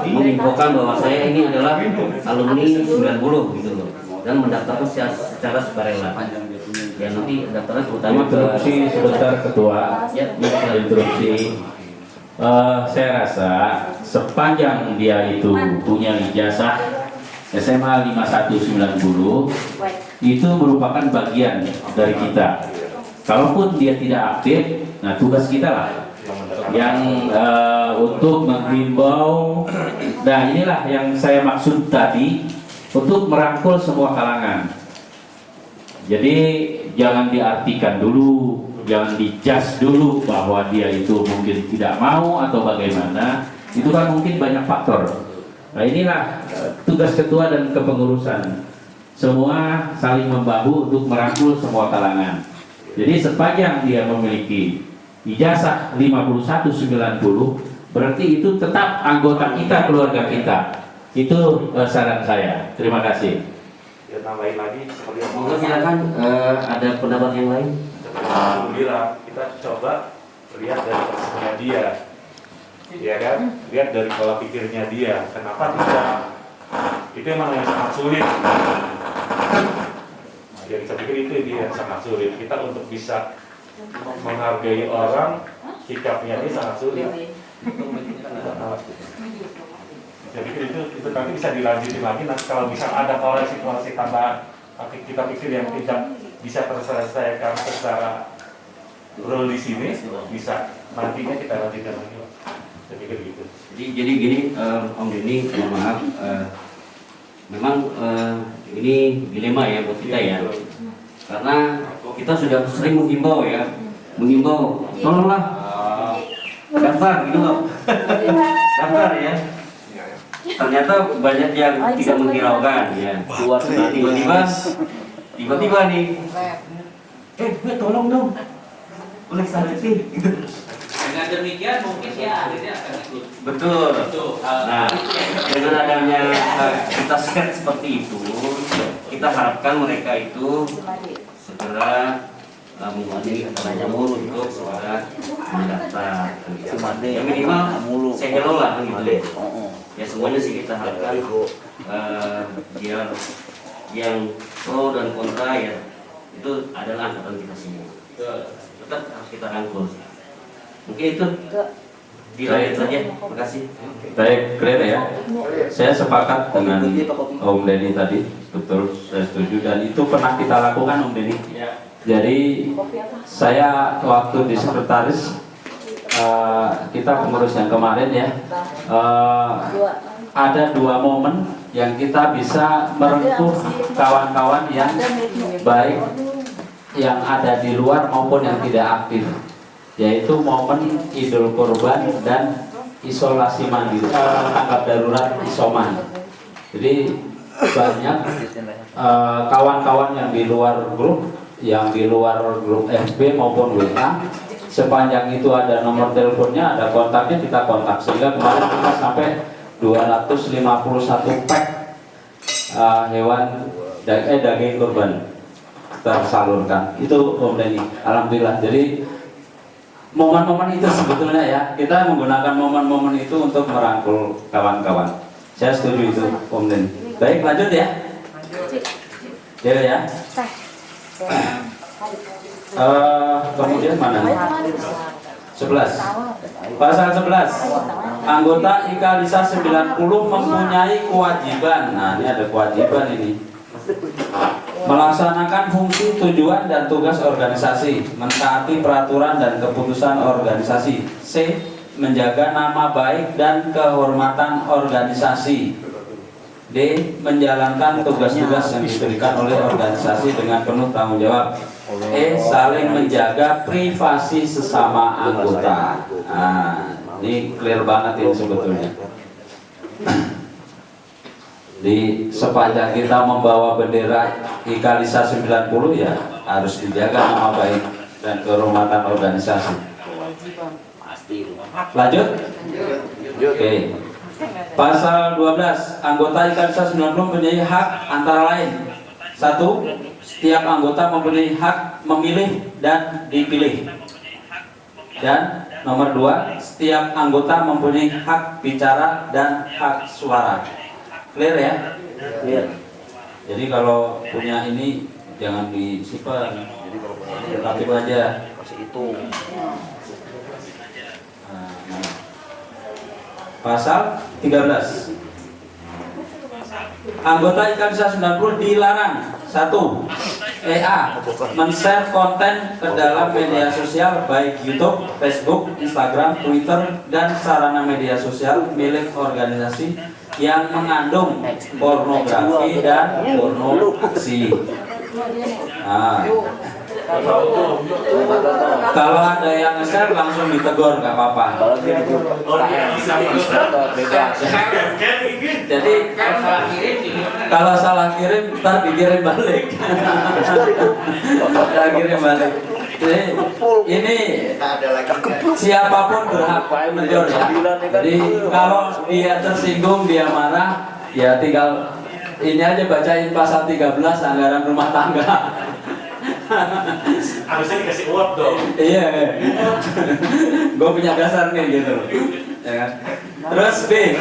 menginfokan bahwa saya ini adalah alumni 90 gitu loh, dan mendaftarkan secara sukarela. Ya nanti daftarnya terutama interupsi sebentar ketua. Interupsi. Saya rasa sepanjang dia itu punya ijazah SMA 5190 itu merupakan bagian dari kita. Kalaupun dia tidak aktif, nah tugas kita lah yang untuk menghimbau. Nah inilah yang saya maksud tadi, untuk merangkul semua kalangan. Jadi jangan diartikan dulu, jangan dijudge dulu bahwa dia itu mungkin tidak mau atau bagaimana. Itu kan mungkin banyak faktor. Nah inilah tugas ketua dan kepengurusan. Semua saling membahu untuk merangkul semua kalangan. Jadi sepanjang dia memiliki ijazah 5190, berarti itu tetap anggota kita, keluarga kita. Itu saran saya. Terima kasih. Ya tambahin lagi seperti yang monggo silakan, ada pendapat yang lain. Alhamdulillah, kita coba lihat dari perspektifnya dia, ya kan? Lihat dari pola pikirnya dia. Kenapa tidak? Itu memang yang sangat sulit. Jadi saya pikir itu dia sangat sulit. Kita untuk bisa menghargai orang, sikapnya ini sangat sulit. Saya pikir itu nanti bisa dilanjutin lagi. Nanti kalau bisa ada koreksi tambahan, tapi kita pikir yang tidak bisa terselesaikan secara rule di sini, bisa nantinya kita lanjutkan lagi. Saya pikir gitu. Jadi gini, Om Denny, mohon maaf, memang ini dilema ya buat kita ya, karena kita sudah sering menghimbau ya, tolonglah daftar gitu loh, daftar ya. Ternyata banyak yang tidak menghiraukan ya. Tiba-tiba nih, gue tolong dong, oleh salati gitu. Dengan demikian mungkin ya akhirnya akan ikut. Betul. Nah, dengan adanya kita set seperti itu, kita harapkan mereka itu segera menguasai katanya mulu untuk segera mendaftar. Ya minimal saya hello lah gitu. Ya semuanya sih kita harapkan biar yang pro dan kontra ya itu adalah angkatan kita semua. Tetap harus kita rangkul. Mungkin itu dilanjut saja. Terima kasih. Baik, clear ya. Saya sepakat dengan Om Denny tadi, betul, saya setuju dan itu pernah kita lakukan Om Denny. Jadi saya waktu di sekretaris kita pengurus yang kemarin ya, ada 2 momen yang kita bisa merengkuh kawan-kawan yang baik yang ada di luar maupun yang tidak aktif, yaitu momen Idul Kurban dan isolasi mandiri, tanggap darurat isoman. Jadi banyak kawan-kawan yang di luar grup, FB maupun WA, sepanjang itu ada nomor teleponnya, ada kontaknya, kita kontak. Sehingga kemarin kita sampai 251 pack daging kurban tersalurkan. Itu Om Denny, alhamdulillah. Jadi momen-momen itu sebetulnya ya, kita menggunakan momen-momen itu untuk merangkul kawan-kawan. Saya setuju itu Om Denny. Baik, lanjut ya. Ya. Kemudian mana? 11. Pasal 11. Anggota IKALISA 90 mempunyai kewajiban. Nah, ini ada kewajiban ini. Melaksanakan fungsi, tujuan, dan tugas organisasi, mentaati peraturan dan keputusan organisasi. C. Menjaga nama baik dan kehormatan organisasi. D. Menjalankan tugas-tugas yang diberikan oleh organisasi dengan penuh tanggung jawab. E. Saling menjaga privasi sesama anggota. Nah, ini clear banget ini sebetulnya. Di sepanjang kita membawa bendera IKALISA 90 ya harus dijaga nama baik dan kehormatan organisasi. Lanjut? Oke. Pasal 12. Anggota IKALISA 90 mempunyai hak antara lain: 1. Setiap anggota mempunyai hak memilih dan dipilih. Dan nomor 2, setiap anggota mempunyai hak bicara dan hak suara. Clear ya? Clear. Jadi kalau punya ini jangan disimpan, tapi aja. Itu. Pasal 13. Anggota IKALISA 90 dilarang: 1. Men-share konten ke dalam media sosial baik YouTube, Facebook, Instagram, Twitter, dan sarana media sosial milik organisasi yang mengandung pornografi dan pornografi. Nah, kalau ada yang nge-share langsung ditegur, nggak apa-apa. Jadi kalau salah kirim, ntar dikirim balik. Kirim balik. Jadi ini siapapun berhak menegur ya. Jadi kalau dia tersinggung, dia marah, ya tinggal ini aja bacain pasal 13 anggaran rumah tangga. Harusnya dikasih award dong. Iya. Gue punya dasar nih gitu. Ya kan? Terus B,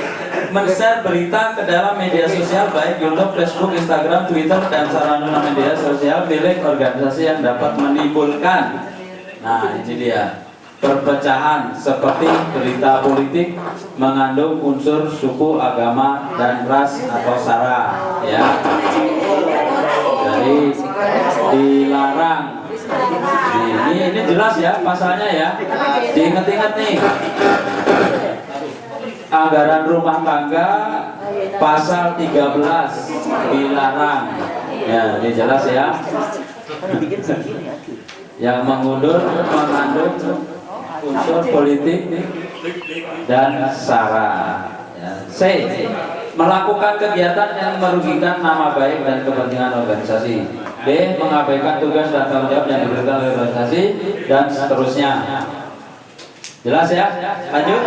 men-share berita ke dalam media sosial baik YouTube, Facebook, Instagram, Twitter dan sarana media sosial milik organisasi yang dapat menimbulkan. Nah, ini dia. Perpecahan seperti berita politik mengandung unsur suku, agama, dan ras atau sara, ya. Jadi dilarang. Ini jelas ya pasalnya ya. Diingat-ingat nih. Anggaran rumah tangga pasal 13 dilarang. Ya, ini jelas ya. Yang mengandung unsur politik dan sara. Ya. C. Melakukan kegiatan yang merugikan nama baik dan kepentingan organisasi. D. Mengabaikan tugas dan tanggung jawab yang diberikan oleh organisasi dan seterusnya. Jelas ya? Lanjut.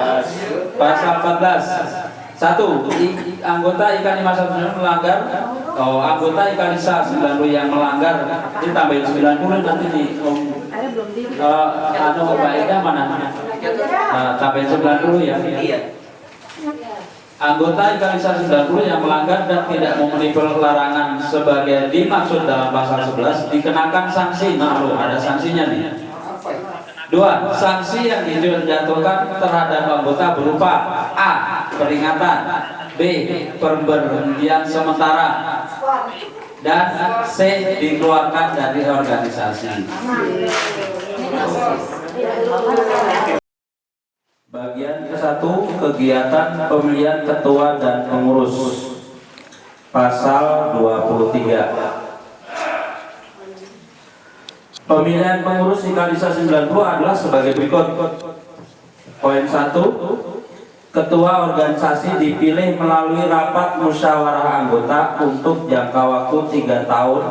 Pasal 14. 1. Anggota IKAN 59 melanggar. Anggota IKAN 90 yang melanggar ditambahin 90 nanti di baiknya mana? Tambahin 90 ya. Anggota IKAN 90 yang melanggar dan tidak memenuhi larangan sebagai dimaksud dalam pasal 11 dikenakan sanksi. Nah, ada sanksinya nih. 2. Sanksi yang dijatuhkan terhadap anggota berupa A. Peringatan, B. Pemberhentian sementara, dan C. Dikeluarkan dari organisasi. Bagian ke-1, kegiatan pemilihan ketua dan pengurus. Pasal 23. Pemilihan pengurus IKAN 90 adalah sebagai berikut. Poin 1, ketua organisasi dipilih melalui rapat musyawarah anggota untuk jangka waktu 3 tahun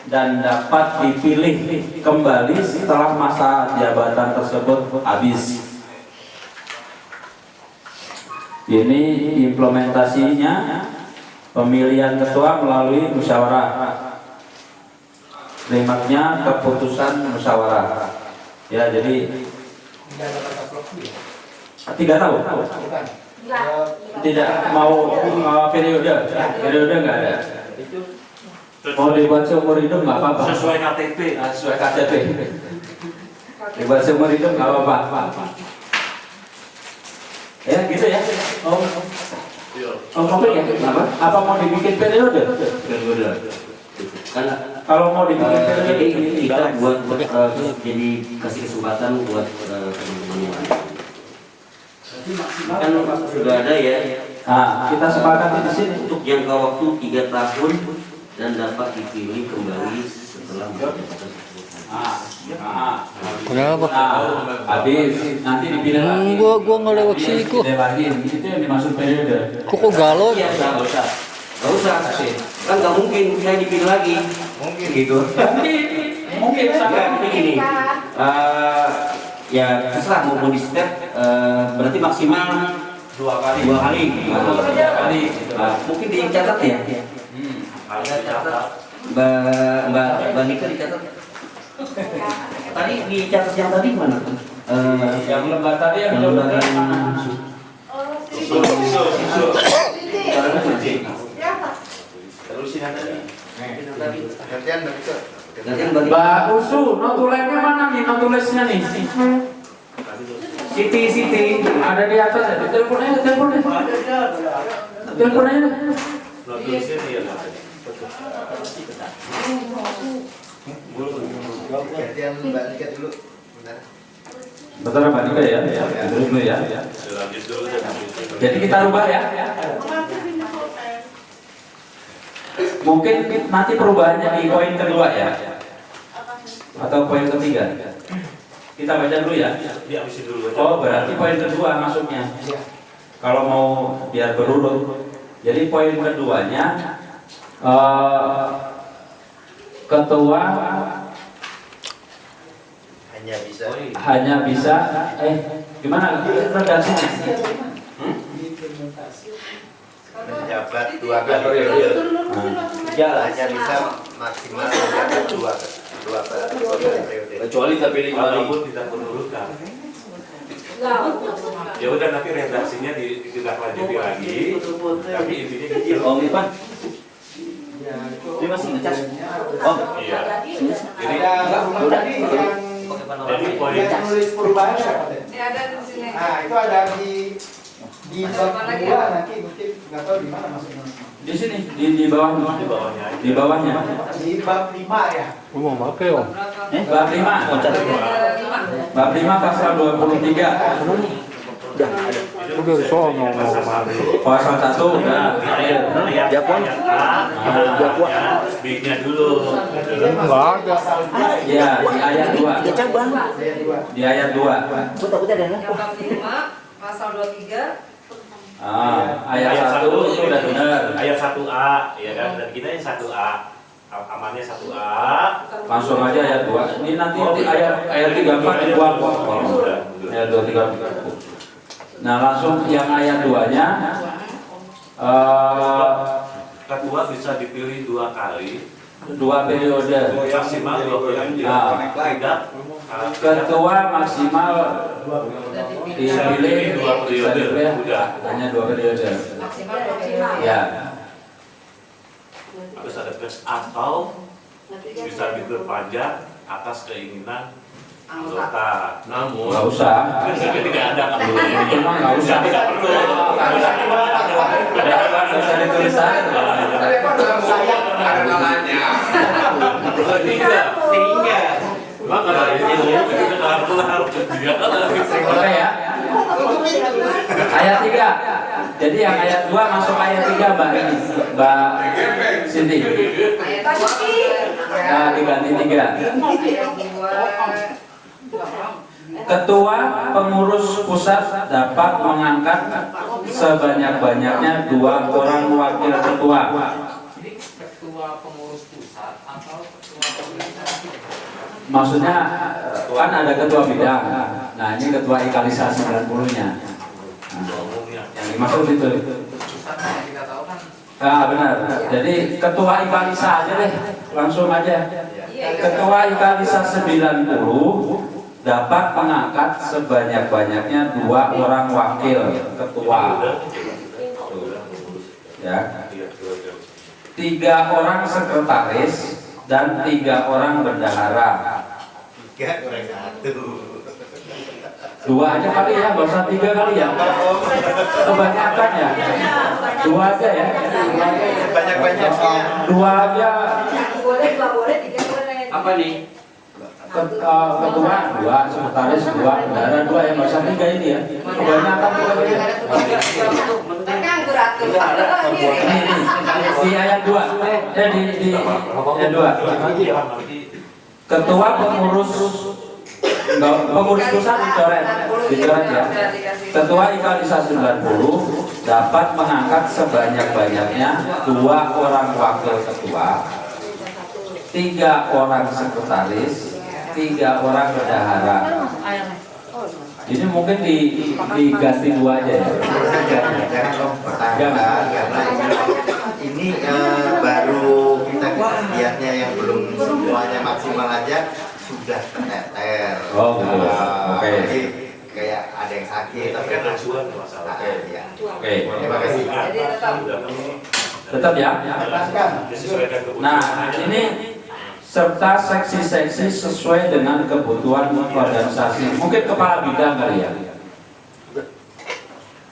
dan dapat dipilih kembali setelah masa jabatan tersebut habis. Ini implementasinya pemilihan ketua melalui musyawarah. Klimaknya keputusan musyawarah. Ya, jadi 3 tahun. Tidak mau periode nggak ada. Mau dibuat seumur hidup nggak apa-apa. Sesuai KTP. Sesuai KTP. Dibuat seumur hidup nggak apa-apa. Ya gitu ya. Ya? Apa mau dibikin periode? Kan kalau mau dibikin periode jadi kita buat jadi kasih kesempatan buat teman-teman yang lain. Kan sudah ada ya. Nah, kita sepakati di sini untuk jangka waktu 3 tahun dan dapat dipilih kembali setelah masa jabatan tersebut. Kenapa? Habis nanti dipilih lagi. Gua nggak lewat sini kok. Lagi itu yang dimaksud periode. Kok galau? Nggak usah. Kan nggak mungkin saya dipilih lagi. Mungkin gitu. Mungkin sampai begini. Ya terserah mau di-step berarti maksimal 2 kali. 2 kali. Mungkin dicatat ya. Mbak Nika dicatat. Tadi dicatat yang tadi mana? Yang lembar tadi yang lembar mana? Terusin tadi. Mbak Usu, notulennya mana nih? Notulesnya nih. Siti, ada di atas ya? Teleponnya. Notulesnya dia. Gantian Mbak Nika dulu. Bentar Mbak Nika ya. Terus dulu ya. Jadi kita rubah ya. Mungkin nanti perubahannya di poin kedua ya. Atau poin ketiga. Kita baca dulu ya. Oh, berarti poin kedua masuknya. Kalau mau biar berurut. Jadi poin keduanya ketua hanya bisa gimana redaksinya? Menjabat 2 kali periode. Hanya bisa maksimal menjabat 2 kali periode. Kecuali terpilih walaupun tidak berurut kan. Ya udah nanti redaksinya ditindaklanjuti lagi. Tapi intinya kecil. Om Ivan, Ya, itu ini masih ngecas. Oh iya. Jadi jadi poin yang nulis perubahan siapa deh? Ini ada di sini. Nah, itu ada di bab 2 nanti mungkin nggak tahu di mana masuknya. Di sini, di bawahnya. di bawahnya. Di bawahnya. Di bab 5 ya. Mau pakai om. Bab 5. Bab 5 pasal 23. Udah sono ngomong. Pasal 1 udah. Japon. Japon. B-nya dulu. Enggak ada. Ya, di ayat 2. Di ayat 2. Yang bab 5 pasal 23. Ayat 1 itu udah benar. Ayat 1A ya kan, dan kita yang 1A. Amannya 1A. Langsung aja ayat 2. Ini nanti ayat 34 dibuang kok. Ayat 23. Nah, langsung yang ayat 2-nya Ketua bisa dipilih 2 kali. 2 periode. Maksimal 2 periode. Tidak. Ketua maksimal dipilih 2 periode. Udah. Hanya 2 periode. Ya. Harus ada atau bisa diperpanjang atas keinginan anggota. Namun Nggak usah. tidak ada kalau Itu mah nggak usah. Tidak perlu. Nggak usah ditulisan. Ada kalanya. Sehingga. Maka ini Oke ya. Ayat 3. Jadi yang ayat 2 masuk ayat 3 Mbak ini. Mbak Cindy. Nah, diganti 3. Ketua pengurus pusat dapat mengangkat sebanyak-banyaknya 2 orang wakil ketua. Ini ketua pengurus pusat atau ketua organisasi? Maksudnya kan ada ketua bidang. Nah, ini ketua ikalisasi 90-nya. Yang dimaksud itu. Pusatnya yang kita tahu kan. Benar. Jadi ketua ikalisa aja deh, langsung aja. Ketua ikalisa 90 dapat mengangkat sebanyak-banyaknya 2 orang wakil ketua. Ya. 3 orang sekretaris dan 3 orang bendahara. 3 kurang 1. 2 aja kali ya, nggak usah 3 kali ya. Kebanyakan ya. 2 aja ya. Banyak-banyaknya. 2 aja. Boleh, 2 boleh, 3 boleh. Apa nih? Ketua 2, sekretaris 2, bendahara 2 ya, nggak usah 3 ini ya. Kebanyakan juga ini. Di ayat 2. Di ayat 2. Ketua pengurus pusat dicoret ya. Ketua ikalisa 90 dapat mengangkat sebanyak-banyaknya 2 orang wakil ketua, 3 orang sekretaris, 3 orang bendahara. Ini mungkin diganti 2 aja ya. Pertanyaan karena ini baru kita lihatnya yang belum semuanya maksimal aja sudah terteter. Oh gitu. Oke. Jadi kayak ada yang sakit tapi kan acuan masalah. Ya. Oke. Terima kasih. Jadi Tetap ya. Nah, ini serta seksi-seksi sesuai dengan kebutuhan organisasi. Mungkin kepala bidang kali ya.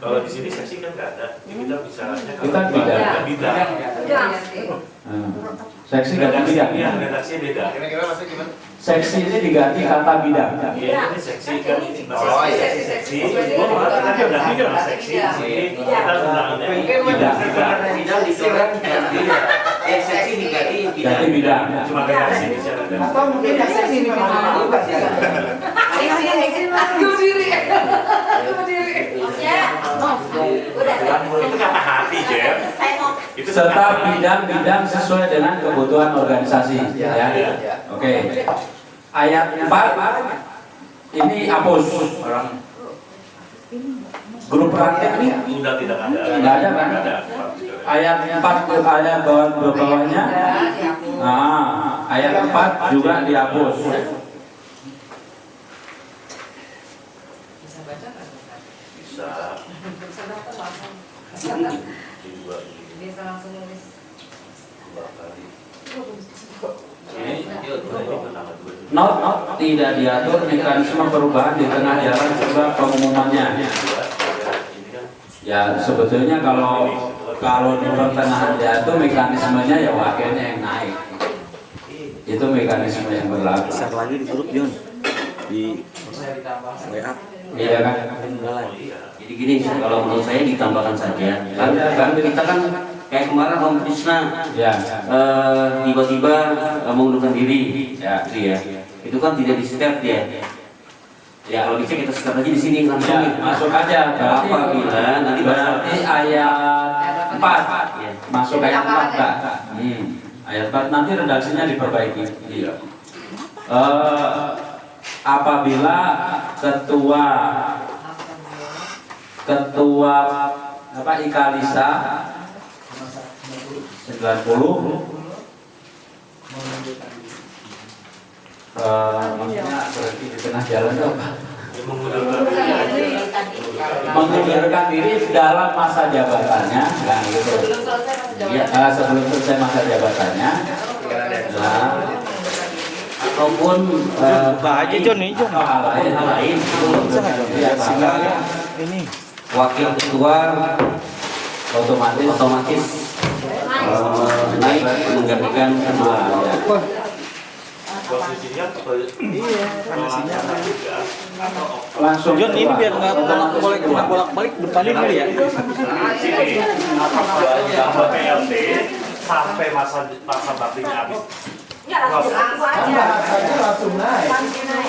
Kalau di sini seksi kan nggak ada. Kita bicaranya Kita bidang. Seksi ganti bidang. Iya, redaksinya beda. Kira-kira maksudnya gimana? Seksi ini diganti kata bidang. Iya, ini seksi kan. Oh, iya. Seksi. Gua malah kita udah bidang seksi. Kita undangnya Bidang. Bidang dicoret seksi diganti Ganti bidang. Cuma redaksi bicara. Atau mungkin yang seksi memang berubah ya. Aku diri. Ya. Itu kata hati, Jer. Serta bidang-bidang sesuai dengan kebutuhan organisasi. Ya. Oke. Ayat 4 ini hapus. Grup praktek ini Udah tidak ada. nggak ada kan? Ayat 4 ayat bawahnya. Nah, ayat 4 juga dihapus. Bisa baca kan? Bisa langsung nulis. Not tidak diatur mekanisme perubahan di tengah jalan serta pengumumannya. Ya sebetulnya kalau di pertengahan diatur mekanismenya ya wakilnya yang naik. Itu mekanisme yang berlaku. Share lagi di grup John di WA. Iya kan? Jadi gini, kalau menurut saya ditambahkan saja. Kan kita kan kayak kemarin Om Krisna, ya, tiba-tiba mengundurkan diri, ya, itu ya. Itu kan tidak di step ya. Ya kalau bisa kita start aja di sini langsung. Ya, masuk aja. Apabila nanti berarti ayat 4 ya. Masuk ayat 4 Kak. Ayat 4 nanti redaksinya diperbaiki. Iya. Apabila ketua apa Ikalisa 90 maksudnya berarti di tengah jalan itu apa? Mengundurkan diri dalam masa jabatannya, kan gitu. Ya, sebelum selesai masa jabatannya. Nah, ataupun buka aja John nih John. hal lain Ini wakil ketua otomatis naik menggantikan ketua. Posisinya langsung John ini biar nggak bolak-balik depanin kali ya. PLT sampai masa baktinya habis. Langsung naik.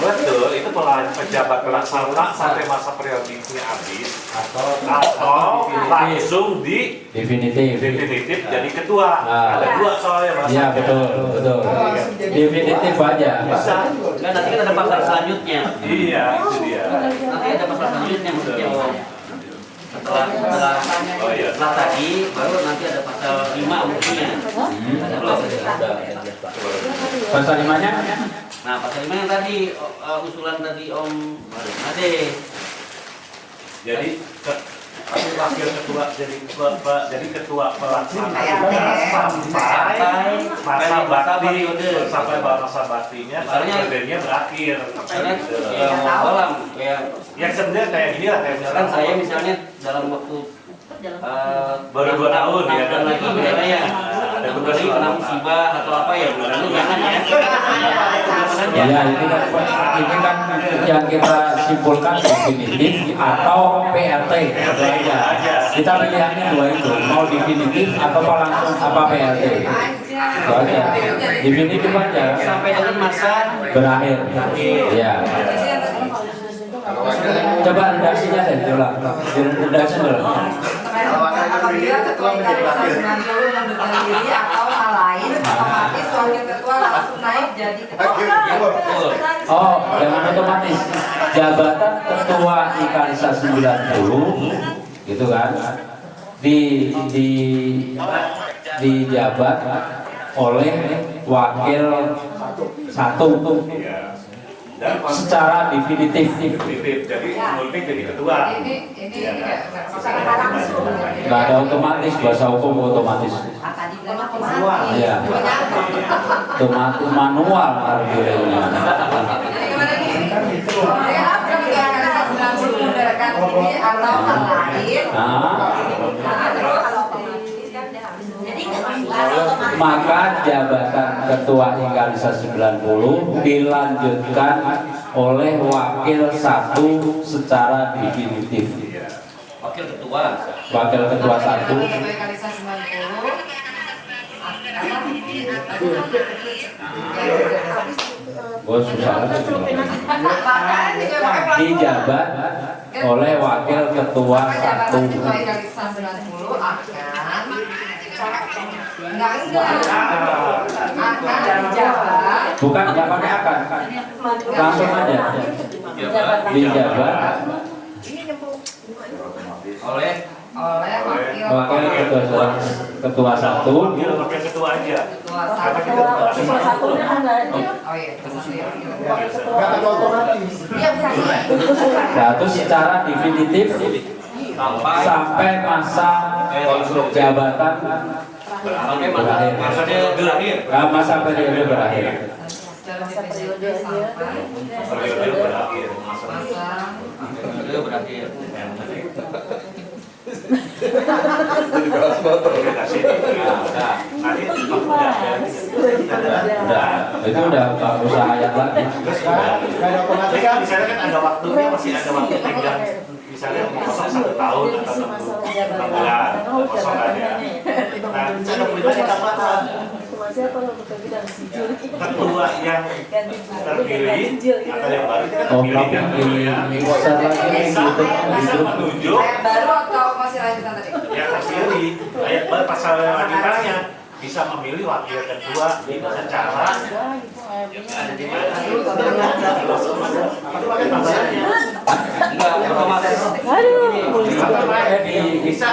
Betul, itu kalau pejabat pelaksana sampai masa periodisnya habis atau langsung definitif jadi ketua. Ada dua soalnya Mas. Iya betul. Definitif aja. Bisa. Kan nanti kan ada pasal selanjutnya. Iya, itu dia. Nanti ada pasal selanjutnya maksudnya. Setelah tadi baru nanti ada pasal 5 mungkinnya. Pasal 5-nya? Nah, pasal 5 yang tadi usulan tadi Om Ade. Jadi wakil ketua jadi ketua pelaksana sampai masa baktinya periodenya berakhir. Ya sebenarnya kayak gini lah, kayak misalkan saya misalnya dalam waktu baru 2 tahun ya kan lagi misalnya ya ada kembali kena musibah atau apa ya jangan ya. Ya ini kan yang kita simpulkan definitif atau PRT itu aja. Kita pilihannya dua itu, mau definitif atau langsung apa PRT. Itu aja. Definitif aja. Sampai dengan masa berakhir. Iya. Coba redaksinya deh, coba. Redaksi dulu. Apabila ketua Ikalisa 90 mengundurkan diri atau hal lain, otomatis wakil ketua langsung naik jadi ketua. Oh, jangan otomatis. Jabatan ketua Ikalisa 90 gitu kan. Dijabat oleh wakil 1 secara definitif. Jadi Mulki jadi ketua. Nggak ada otomatis, bahasa hukum otomatis. Iya. Otomatis manual artinya. Maka jabatan ketua Ikalisa 90 dilanjutkan oleh wakil 1 secara definitif. Wakil ketua 1 Ikalisa 90 susah dijabat oleh wakil ketua 1. Ikalisa 90 akan dijabat. Bukan, nggak pakai akan. Langsung aja. Dijabat oleh wakil ketua 1. Wakil ketua aja. Ketua 1-nya kan nggak ada. Oh iya, Nggak ada otomatis. Satu secara definitif sampai masa jabatan berakhir. Masa periode berakhir. Masa periode aja. Periode berakhir. Periode berakhir. Itu udah usaha ayat lagi. Tapi kan di sana kan ada waktunya, masih ada waktu tenggang. Misalnya kosong 1 tahun atau 6 bulan, kosong ada. Nah, cara pribadi apa? Ketua yang terpilih atau yang baru kan bisa menunjuk Baru atau masih lanjutan tadi? yang terpilih. Ayat baru pasal lanjutannya bisa memilih wakil ketua dengan cara ada di mana? Apa pakai masalahnya? Enggak, otomatis.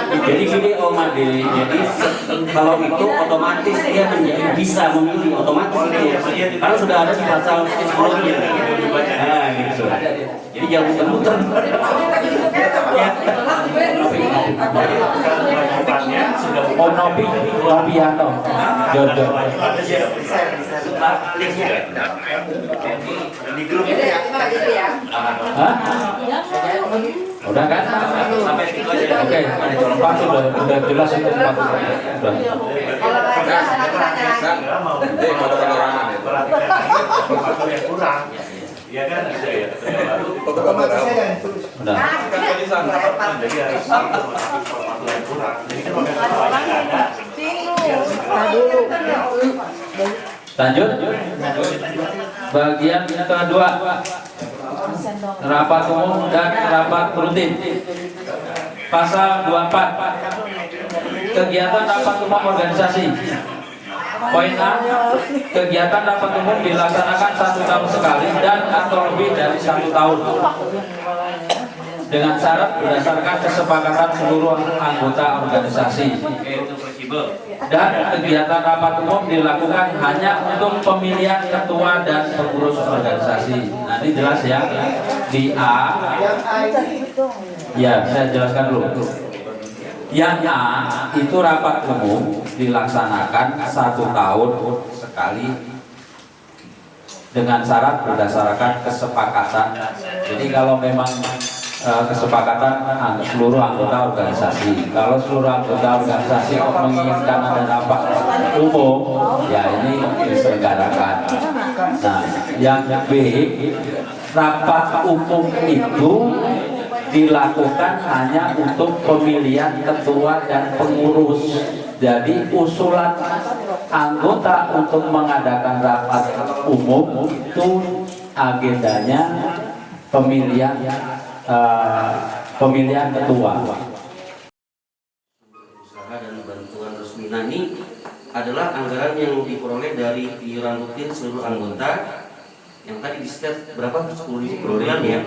Jadi gini Om Ade, jadi kalau itu otomatis dia bisa memilih otomatis dia, karena sudah ada di pasal sebelumnya. Nah, gitu. Jadi jangan muter-muter. Om Nopi, Nopiano, Jojo. Di grup Jadi ya. Hah? Udah kan? Sampai situ aja. Oke, Pak udah jelas itu Pak. Udah. Kalau lagi faktor yang kurang. Iya kan bisa ya. Otomatisnya dan terus. Udah. Jadi harus faktor yang kurang. Jadi kan ada. Lanjut. Bagian kedua. Rapat umum dan rapat rutin. Pasal 24. Kegiatan rapat umum organisasi. Poin A, kegiatan rapat umum dilaksanakan 1 tahun sekali dan atau lebih dari 1 tahun dengan syarat berdasarkan kesepakatan seluruh anggota organisasi. Dan kegiatan rapat umum dilakukan hanya untuk pemilihan ketua dan pengurus organisasi. Nanti jelas ya. Di A, ya saya jelaskan dulu. Yang A itu rapat umum dilaksanakan 1 tahun sekali dengan syarat berdasarkan kesepakatan. Jadi kalau memang kesepakatan seluruh anggota organisasi. Kalau seluruh anggota organisasi menginginkan ada rapat umum, ya ini diselenggarakan. Nah, yang B, rapat umum itu dilakukan hanya untuk pemilihan ketua dan pengurus. Jadi usulan anggota untuk mengadakan rapat umum itu agendanya pemilihan ketua. Usaha dan bantuan resmi NANI adalah anggaran yang diperoleh dari iuran rutin seluruh anggota yang tadi di state berapa? 10.000 per bulan ya.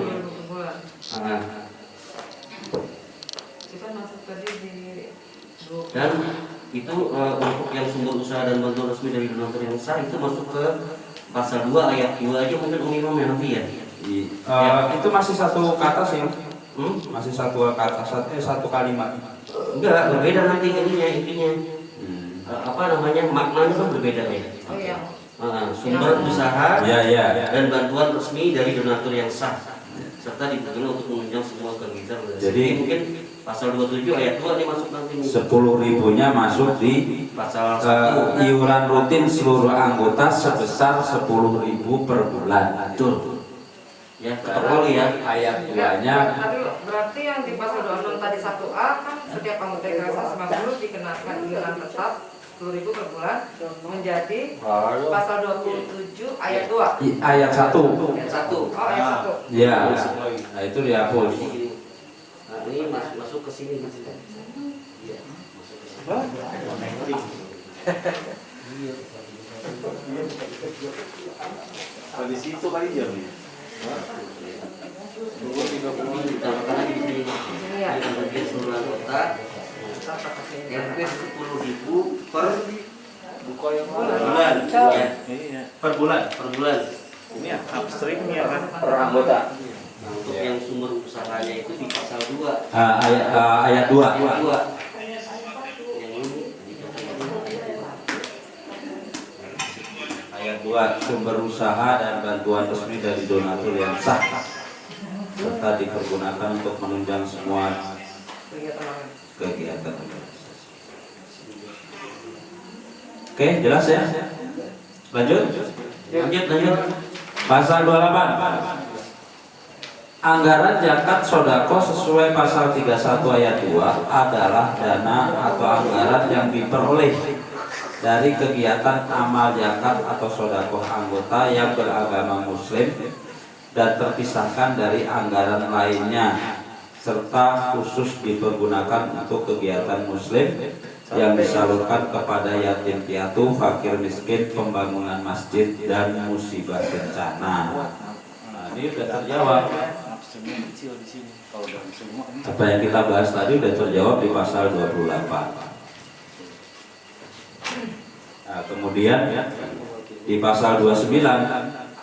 Dan itu untuk yang sumber usaha dan bantuan resmi dari donatur yang sah itu masuk ke pasal 2 ayat 2 aja mungkin Imam ya nanti ya. Itu masih satu kata sih, masih satu kata, satu kalimat. Enggak, berbeda nanti intinya. Apa namanya, maknanya kan berbeda ya. Oh iya. Sumber usaha Ya. dan bantuan resmi dari donatur yang sah serta diperlukan untuk menunjang semua kegiatan. Jadi mungkin pasal 27 ayat 2 ini masuk nanti. 10.000-nya masuk di pasal iuran rutin seluruh anggota sebesar 10.000 per bulan. Betul. Ya, protokol ya. Ayat 2-nya. Berarti yang di pasal 26 tadi 1A kan setiap anggota organisasi 90 dikenakan iuran tetap 10.000 per bulan menjadi pasal 27 ayat 2. Ayat 1. Ayat 1. Oh, ayat 1. Ya. Nah, itu dihapus. Nah, ini masuk ke sini gitu. Iya, masuk ke sini. Di situ kali ya. Ditambahkan lagi di sini. Yang bagian seluruh anggota RP 10.000 per bulan. Ya. Per bulan. Ini ya upstreamnya kan Per anggota. Nah, untuk yang sumber usahanya itu di pasal 2. Ayat 2. Dua, sumber usaha dan bantuan resmi dari donatur yang sah serta dipergunakan untuk menunjang semua kegiatan organisasi. Oke, jelas ya? Lanjut? Lanjut. Pasal 28. Anggaran zakat sodako sesuai pasal 31 ayat 2 adalah dana atau anggaran yang diperoleh dari kegiatan amal zakat atau sodako anggota yang beragama muslim dan terpisahkan dari anggaran lainnya, serta khusus dipergunakan untuk kegiatan muslim yang disalurkan kepada yatim piatu, fakir miskin, pembangunan masjid, dan musibah bencana. Nah, ini sudah terjawab. Apa yang kita bahas tadi sudah terjawab di pasal 28. Nah, kemudian di pasal 29,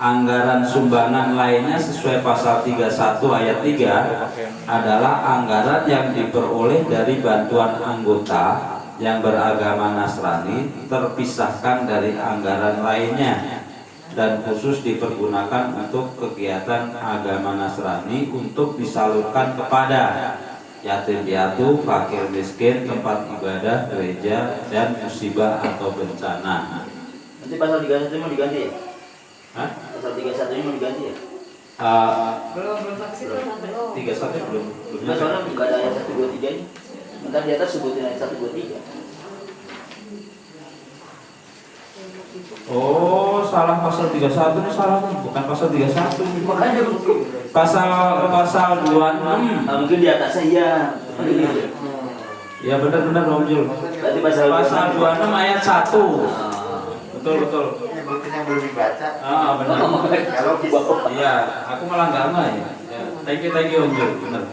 anggaran sumbangan lainnya sesuai pasal 31 ayat 3 adalah anggaran yang diperoleh dari bantuan anggota yang beragama Nasrani terpisahkan dari anggaran lainnya dan khusus dipergunakan untuk kegiatan agama Nasrani untuk disalurkan kepada yatim piatu, fakir miskin, tempat ibadah, gereja, dan musibah atau bencana. Nanti pasal 31 mau diganti ya? Hah? Pasal 31 ini mau diganti ya? Belum saksi belum. 31 belum. Nah, soalnya nggak ada ayat 1, 2, 3 ini. Bentar di atas sebutin ayat 1, 2, 3. Oh, salah pasal 31 ini salah, bukan pasal 31. Makanya pasal 26. Mungkin di atasnya iya. Ya benar-benar Om Jul. Berarti pasal 26 ayat 1. Betul. Ini buktinya yang belum dibaca. Benar. Kalau di bawah. Iya, aku malah nggak ya. Thank you Om Jul, benar.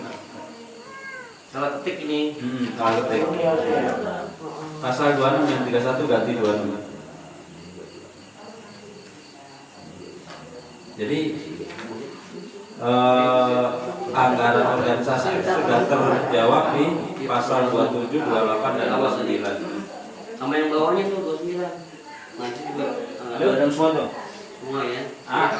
Salah ketik ini. Salah ketik. Pasal 26 yang 31 ganti 26. Jadi anggaran organisasi sudah terjawab di pasal 27, 28 dan 29. Sama yang bawahnya tuh 29. Nanti juga Ada semua tuh. semua ya. Hah?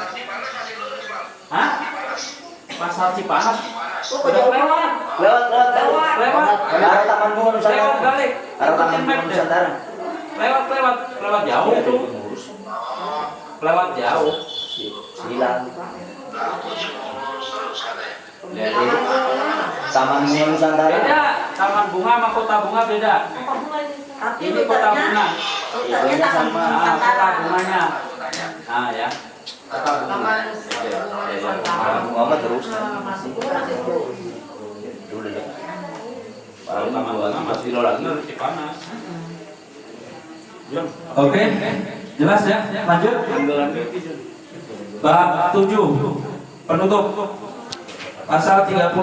Pasal Cipanas. Udah lewat. Lewat. Arah Taman Bunga Nusantara. Lewat balik. Arah Taman Bunga Nusantara. Lewat jauh itu. Lewat jauh. Hilang. Taman Bunga Nusantara. Beda. Taman Bunga sama Kota Bunga beda. Ini Kota Bunga. Ibunya sama. Kota Bunganya. Nah ya. Kota Bunga. Taman Bunga mah terus. Kalau Taman Bunga masih lagi Cipanas. Oke. Jelas ya? Lanjut. Bab 7 penutup pasal 30.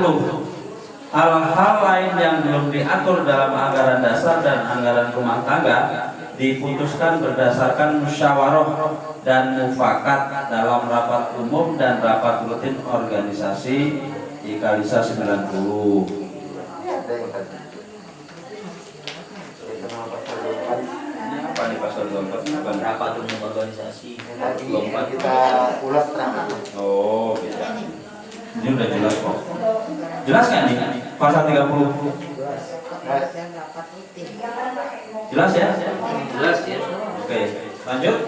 Hal-hal lain yang belum diatur dalam anggaran dasar dan anggaran rumah tangga diputuskan berdasarkan musyawarah dan mufakat dalam rapat umum dan rapat rutin organisasi IKALISA 90. Apa nih pasal 24? Rapat umum organisasi. Kita ulas terakhir. Oh, bisa. Ini udah jelas kok. Jelas kan nih? Pasal 30. Jelas ya? Jelas ya. Oke, lanjut.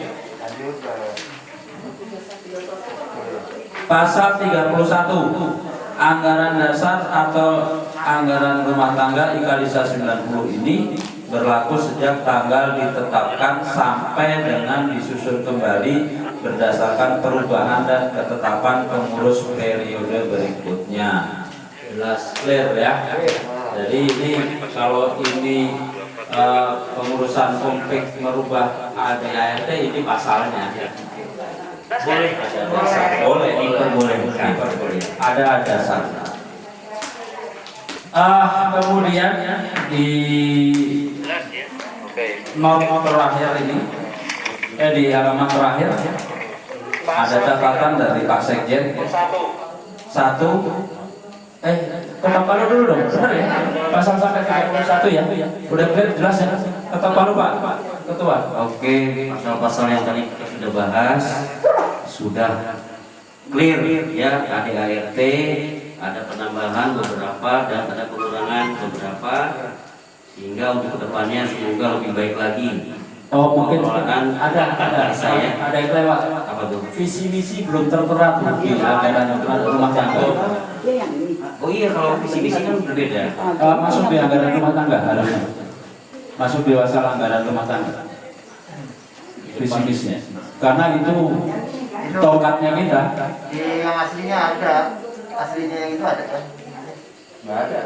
Pasal 31. Anggaran dasar atau anggaran rumah tangga IKALISA 90 ini berlaku sejak tanggal ditetapkan sampai dengan disusun kembali berdasarkan perubahan dan ketetapan pengurus periode berikutnya. Jelas, clear ya. Jadi ini kalau ini pengurusan konflik merubah ADART ini pasalnya. Boleh ada dasar, boleh diperbolehkan, ada dasarnya. Kemudian di not terakhir ini, di halaman terakhir ada catatan dari Pak Sekjen. Ketok palu dulu dong, benar ya? Pasal sampai 31 ya? Udah clear, jelas ya? Ketok palu Pak. Ketua. Oke, pasal-pasal yang tadi kita sudah bahas sudah clear ya, ada ART, ada penambahan beberapa dan ada pengurangan beberapa, sehingga untuk kedepannya semoga lebih baik lagi. Oh, mungkin ada yang lewat. Apa tuh? Visi misi belum tertera di anggaran rumah tangga. Oh iya, kalau visi misi kan berbeda. Masuk di anggaran rumah tangga harusnya. Masuk di pasal anggaran rumah tangga. Visi misinya. Karena itu tongkatnya kita. Yang aslinya ada, aslinya yang itu ada kan? Nggak ada.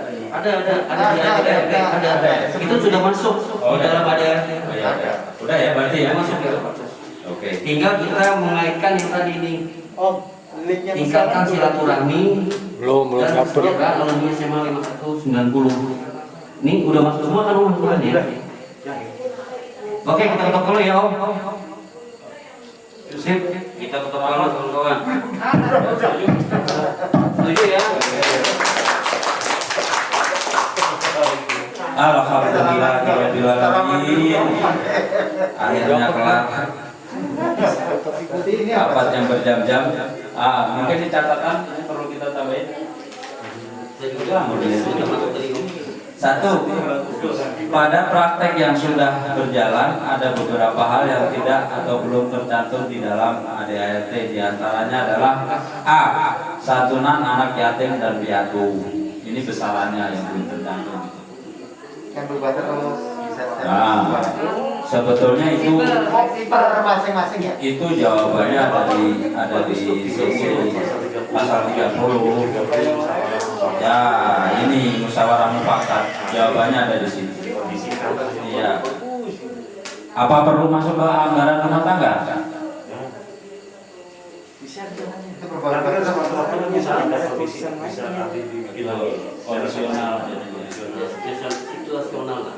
Ada. Itu sudah masuk di dalam ADART. Udah ya, berarti ya masuk ya. Oke. Tinggal kita mengaitkan yang tadi ini. Tingkatkan silaturahmi. Belum daftar. Kalau dia SMA 5190. Ini udah masuk semua kan Om bulan ya? Oke, kita ketok dulu ya Om. Sip, kita ketok dulu kawan-kawan. Setuju ya? Alhamdulillah, akhirnya kelar. Rapat yang berjam-jam. Mungkin di catatan ini perlu kita tambahin. Satu, pada praktek yang sudah berjalan ada beberapa hal yang tidak atau belum tercantum di dalam ADART. Di antaranya adalah A. Santunan anak yatim dan piatu. Ini besarannya yang belum tercantum. Yang berbatas kalau bisa Nah, sebetulnya itu masing-masing ya. Itu jawabannya ada di sisi pasal 30. Ya, ini musyawarah mufakat. Jawabannya ada di sini. Iya. Apa perlu masuk ke anggaran rumah tangga?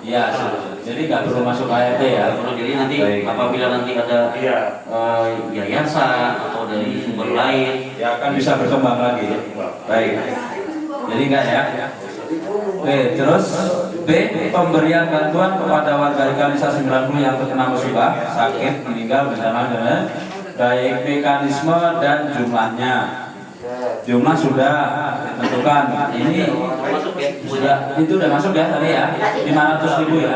Ya, jadi nggak perlu masuk ART ya. Jadi nanti apabila nanti ada yayasan atau dari sumber lain, ya akan bisa berkembang lagi. Baik. Jadi enggak ya. Oke, terus B. Pemberian bantuan kepada warga Kalisa 90 yang terkena musibah, sakit, meninggal, bencana, baik mekanisme dan jumlahnya. Jumlah sudah ditentukan. Ini sudah, itu sudah masuk ya tadi ya, 500.000 ya.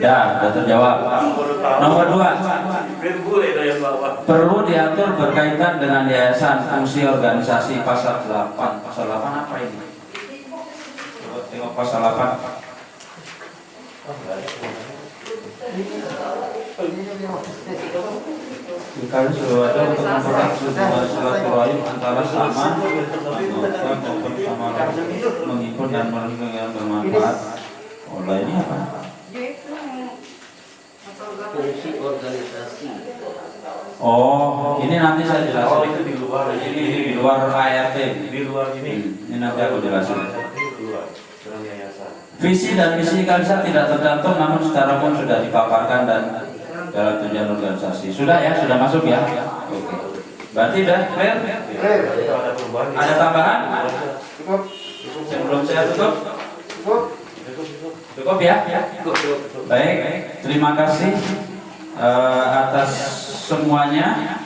Ya, sudah terjawab. Nomor 2, perlu diatur berkaitan dengan yayasan, fungsi organisasi. Pasal 8. Pasal 8 apa ini? Tengok pasal 8. Kalau sudah ada untuk mempererat hubungan silaturahim antara sama anggota maupun sama menghibur dan merenung yang bermanfaat. Oh, ini apa? fungsi organisasi. Oh, ini nanti saya jelasin. Oh, itu di luar. Ini di luar ART. Di luar ini. Ini nanti aku jelasin. Di luar. Dalam yayasan. Visi dan misi Kalisa tidak tercantum, namun secara umum sudah dipaparkan dan dalam tujuan organisasi. Sudah ya, sudah masuk ya. Oke. Berarti udah clear? Ada tambahan? Cukup. Sebelum saya tutup? Cukup ya? Baik. Terima kasih atas semuanya.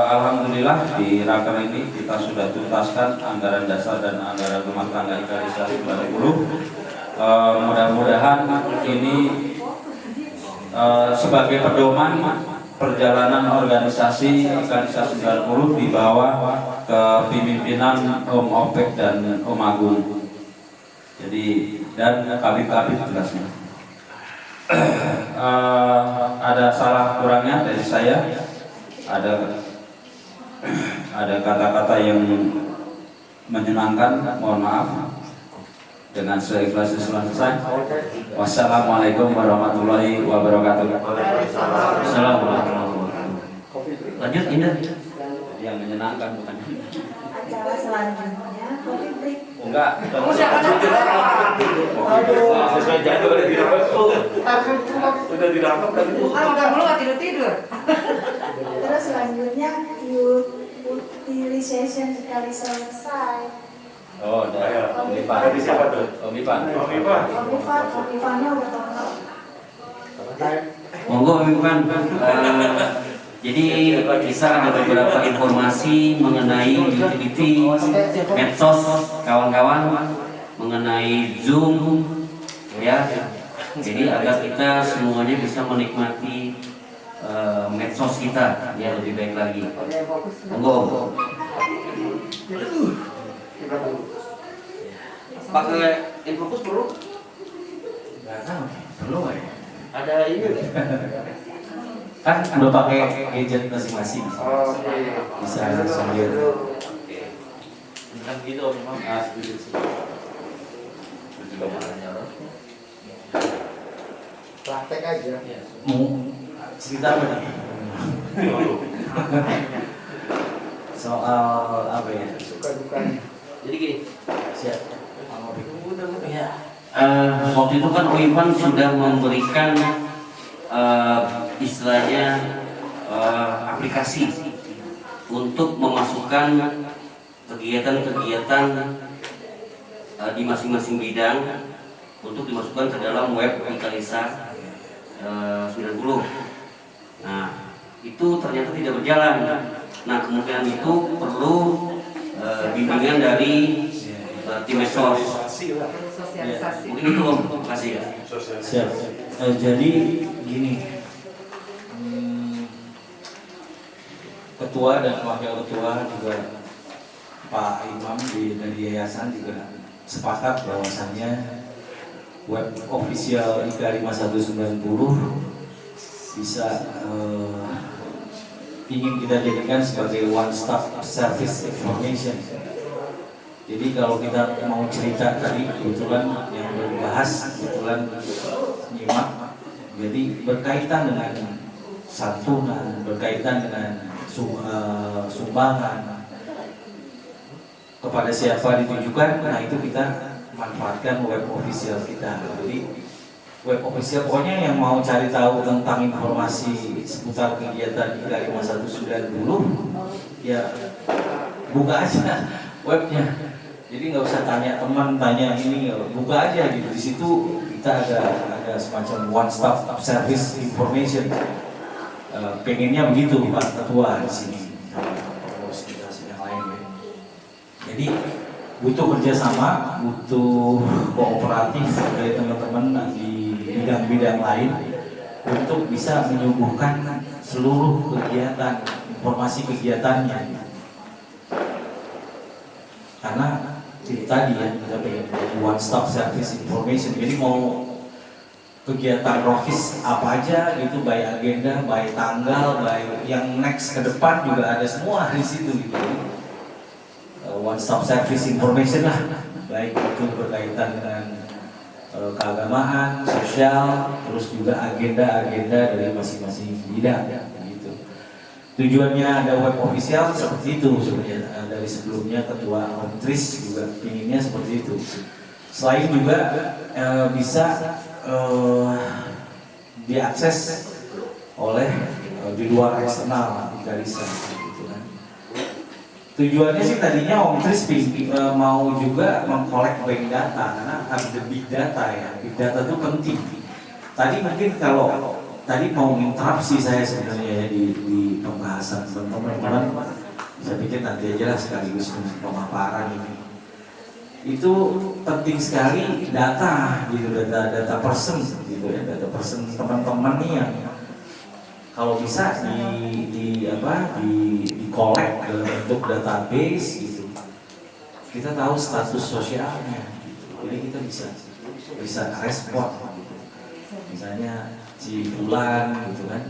Alhamdulillah di raker ini kita sudah tuntaskan anggaran dasar dan anggaran rumah tangga Kalisa 90. Mudah-mudahan ini sebagai pedoman perjalanan organisasi Kalisa 90 di bawah kepemimpinan Om Opek dan Om Agung. Jadi dan kabit-kabit jelasnya. Ada salah kurangnya dari saya. Ada kata-kata yang menyenangkan, mohon maaf. Dengan seikhlasnya selesai. Wassalamualaikum warahmatullahi wabarakatuh. Assalamualaikum. Lanjut Indah. Yang menyenangkan bukan. Acara selanjutnya kopi break. Enggak. Sesuai jadwal udah dirangkap. Udah dirangkap kan. Udah mulu nggak tidur. Terus selanjutnya utilization sekali selesai. Oh, udah. Om Ipan. Siapa tuh? Om Ipan. Om Ivannya udah tahu. Monggo Ivan. Jadi bisa ada beberapa informasi mengenai utility medsos kawan-kawan, mengenai Zoom ya. Jadi agar kita semuanya bisa menikmati medsos kita ya lebih baik lagi. Monggo. Pakai infokus perlu? Nggak tahu, perlu nggak ya? Ada ini Kan udah pakai gadget masing-masing. Bisa sambil. Kan gitu memang setuju sih. Praktek aja. Mau cerita apa nih? Soal apa ya? Suka dukanya. Jadi gini. Siap. Ya. Waktu itu kan Ivan sudah memberikan istilahnya aplikasi untuk memasukkan kegiatan-kegiatan di masing-masing bidang untuk dimasukkan ke dalam web Ikalisa 90. Nah, itu ternyata tidak berjalan. Nah, kemudian itu perlu bimbingan dari tim medsos. Mungkin itu Om, terima kasih ya. Siap. Jadi gini, ketua dan wakil ketua juga Pak Imam dari yayasan juga sepakat bahwasannya web official IKA 5190 bisa ingin kita jadikan sebagai one stop service information. Jadi kalau kita mau cerita tadi kebetulan yang berbahas kebetulan nyimak, jadi berkaitan dengan santunan, berkaitan dengan sumbangan kepada siapa ditujukan, nah itu kita manfaatkan web official kita. Jadi web official pokoknya yang mau cari tahu tentang informasi seputar kegiatan IKA 5190 ya buka aja webnya. Jadi nggak usah tanya teman, tanya ini, buka aja gitu. Di situ kita ada semacam one stop service information. Pengennya begitu Pak Ketua di sini sama pengurus kita yang lain ya. Jadi butuh kerjasama, butuh kooperatif dari teman-teman di bidang-bidang lain untuk bisa menyuguhkan seluruh kegiatan, informasi kegiatannya. Karena itu tadi ya, kita pengen one stop service information. Jadi mau kegiatan rohis apa aja gitu, baik agenda, baik tanggal, baik yang next ke depan juga ada semua di situ gitu. One stop service information lah, baik itu berkaitan dengan keagamaan, sosial, terus juga agenda-agenda dari masing-masing bidang gitu. Tujuannya ada web official seperti itu sebenarnya. Dari sebelumnya Ketua Mentris juga inginnya seperti itu. Selain juga bisa diakses oleh di luar eksternal Ikalisa gitu kan. Tujuannya sih tadinya Om Tris mau juga mengkolek bank data karena ada big data ya. Big data itu penting. Tadi mungkin kalau tadi mau interupsi saya sebenarnya ya di pembahasan teman-teman. Saya pikir nanti aja lah sekaligus pemaparan ini. Itu penting sekali data gitu, data person gitu ya, data person teman-teman nih yang kalau bisa di collect dalam bentuk database gitu. Kita tahu status sosialnya gitu. Jadi kita bisa respon gitu. Misalnya si Bulan gitu kan,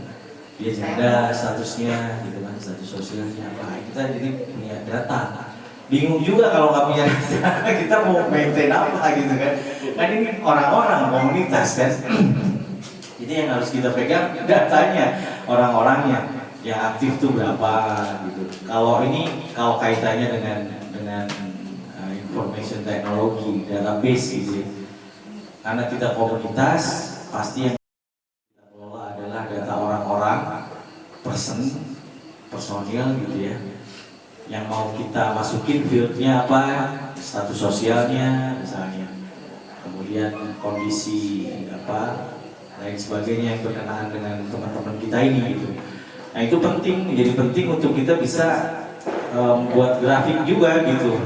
dia janda statusnya gitu kan, status sosialnya apa, kita jadi punya data. Bingung juga kalau nggak punya data, kita mau maintain apa gitu kan. Kan ini orang-orang komunitas kan. Jadi yang harus kita pegang datanya, orang-orangnya yang aktif tuh berapa gitu. Kalau kaitannya dengan information technology, database gitu. Karena kita komunitas, pasti yang kita kelola adalah data orang-orang, personil gitu ya. Yang mau kita masukin fieldnya apa, status sosialnya misalnya, kemudian kondisi apa lain sebagainya yang berkenaan dengan teman-teman kita ini gitu. Nah itu penting, menjadi penting untuk kita bisa buat grafik juga gitu.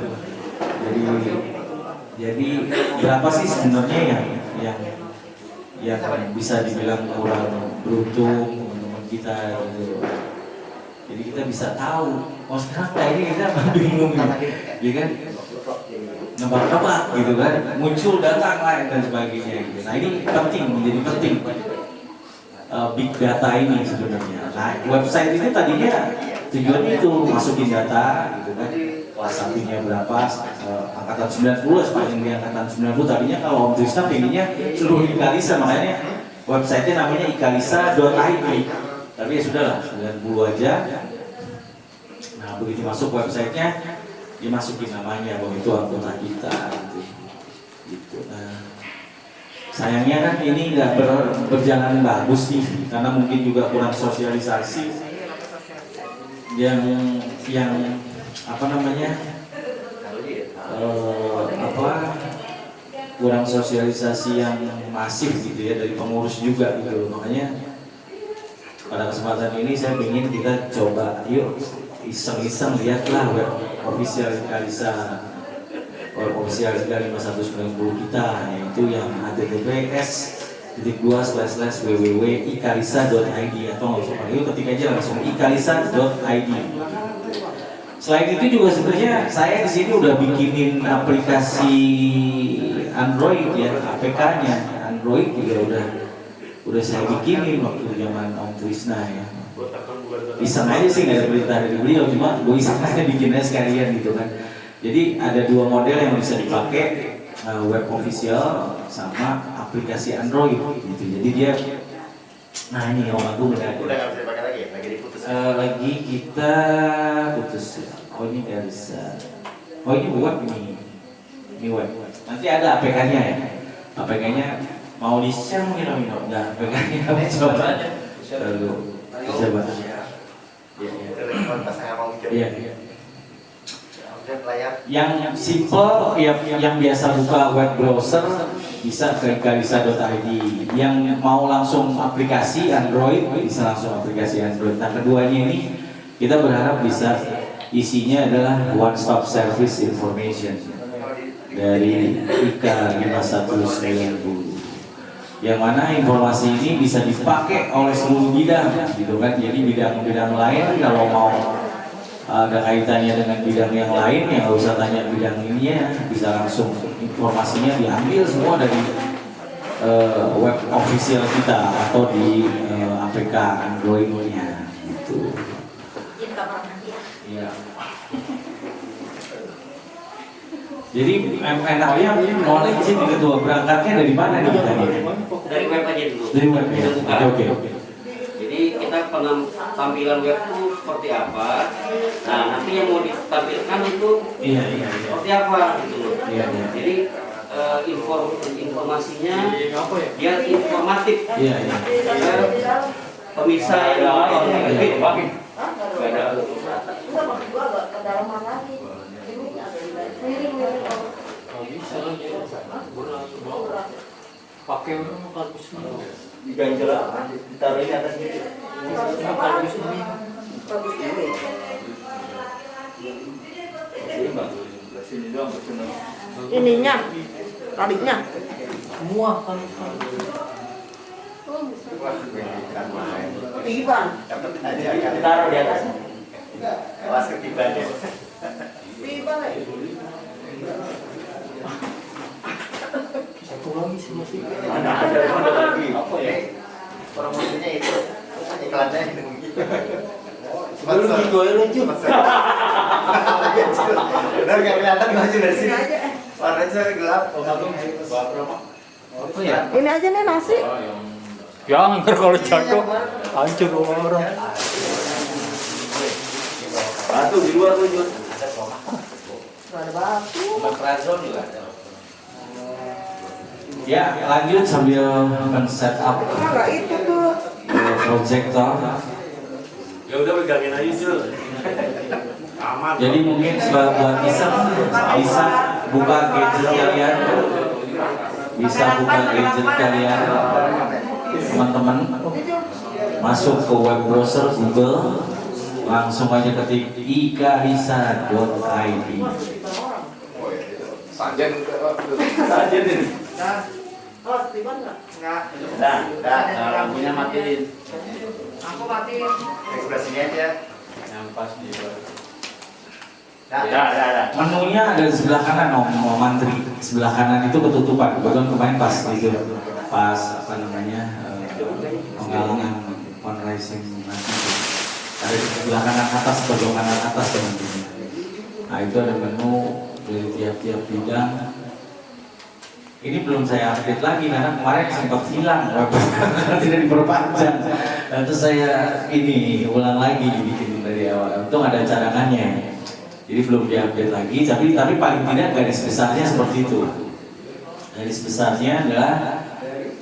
Jadi berapa sih sebenarnya yang bisa dibilang kurang beruntung teman-teman kita gitu. Jadi kita bisa tahu. Oh sekarang kayaknya kita bingung ya kan? Nebak-nebak gitu kan, muncul datang lain dan sebagainya gitu. Nah ini penting, menjadi penting big data ini sebenarnya. Nah website itu tadinya tujuannya itu masukin data gitu kan, kelas satunya berapa, angkatan 90 sepanjang di angkatan 90 tadinya kalau Om Trisna pengennya seluruh Ikalisa, makanya websitenya namanya ikalisa.id, tapi ya sudahlah 90 aja. Nah begitu masuk websitenya dimasukin namanya bahwa itu anggota kita gitu. Nah, sayangnya kan ini nggak berjalan bagus nih karena mungkin juga kurang sosialisasi yang apa namanya kurang sosialisasi yang masif gitu ya dari pengurus juga gitu. Makanya pada kesempatan ini saya ingin kita coba yuk iseng-iseng lihatlah web official Ikalisa, web official Ikalisa 5190 kita, yaitu yang https://www.ikalisa.id atau nggak usah pakai, ketik aja langsung ikalisa.id. Selain itu juga sebenarnya saya di sini udah bikinin aplikasi Android ya, APK-nya Android juga udah saya bikinin waktu zaman Om Trisna ya. Iseng aja sih, nggak ada perintah dari beliau, cuma gue iseng aja bikinnya sekalian gitu kan. Jadi ada dua model yang bisa dipakai, web official sama aplikasi Android gitu. Jadi dia, nah ini Om Agung udah nggak bisa dipakai lagi ya? Lagi diputus? Lagi kita putus ya. Oh ini nggak bisa. Oh ini web ini web. Nanti ada APK-nya ya. APK-nya mau di-share mungkin Om Ino? Nggak, APK-nya coba coba. Yang simple, yang biasa buka web browser bisa ke ikalisa.id. Yang mau langsung aplikasi Android bisa langsung aplikasi Android. Nah keduanya ini kita berharap bisa isinya adalah one stop service information dari IKA 5190. Yang mana informasi ini bisa dipakai oleh seluruh bidang gitu kan. Jadi bidang-bidang lain kalau mau ada kaitannya dengan bidang yang lain ya nggak usah tanya bidang ininya, bisa langsung informasinya diambil semua dari web official kita atau di APK Android-nya gitu. Iya. Jadi enaknya mulai sih di ketua berangkatnya dari mana nih tadi? Dari web aja dulu. Dari web ya. Oke. Jadi kita tampilan web itu seperti apa? Nah nanti yang mau ditampilkan itu seperti apa gitu. Iya. Jadi informasinya biar informatif. Iya. Pemisah yang ada. Pakai diganjel ditaruh di atas ini. Ininya, talinya. Semua kan. Ketiban. Ditaruh di atas. Awas ketibannya. Ketiban lagi. Satu lagi sih masih. Ada lagi. Apa ya? Promosinya itu iklannya itu. Baru digoyang lucu. Benar nggak kelihatan maju dari sini. Warnanya gelap. Apa ya? Ini aja nih nasi. Jangan kalau jatuh hancur orang. Batu di luar tuh. Ada batu. Metrazon juga ada. Ya lanjut sambil men-setup Enggak itu tuh. proyektor. Ya udah pegangin aja Jul. Aman. Jadi mungkin buat iseng bisa buka gadget kalian, bisa buka gadget kalian teman-teman masuk ke web browser Google, langsung aja ketik ikalisa.id. Sajen ini. Oh, Steven enggak? Nah, lampunya matiin. Aku matiin. Sebelah sini aja. Yang pas di Menunya ada di sebelah kanan, Mantri. Sebelah kanan itu ketutupan. Kebetulan kemarin pas gitu, pas apa namanya penggalangan fundraising nanti ada di sebelah kanan atas, bagian kanan atas teman-teman. Nah itu ada menu dari tiap-tiap bidang. Ini belum saya update lagi karena kemarin sempat hilang, tidak diperpanjang. Terus saya ini ulang lagi dibikin dari awal. Untung ada cadangannya. Jadi belum diupdate lagi, tapi paling tidak garis besarnya seperti itu. Garis besarnya adalah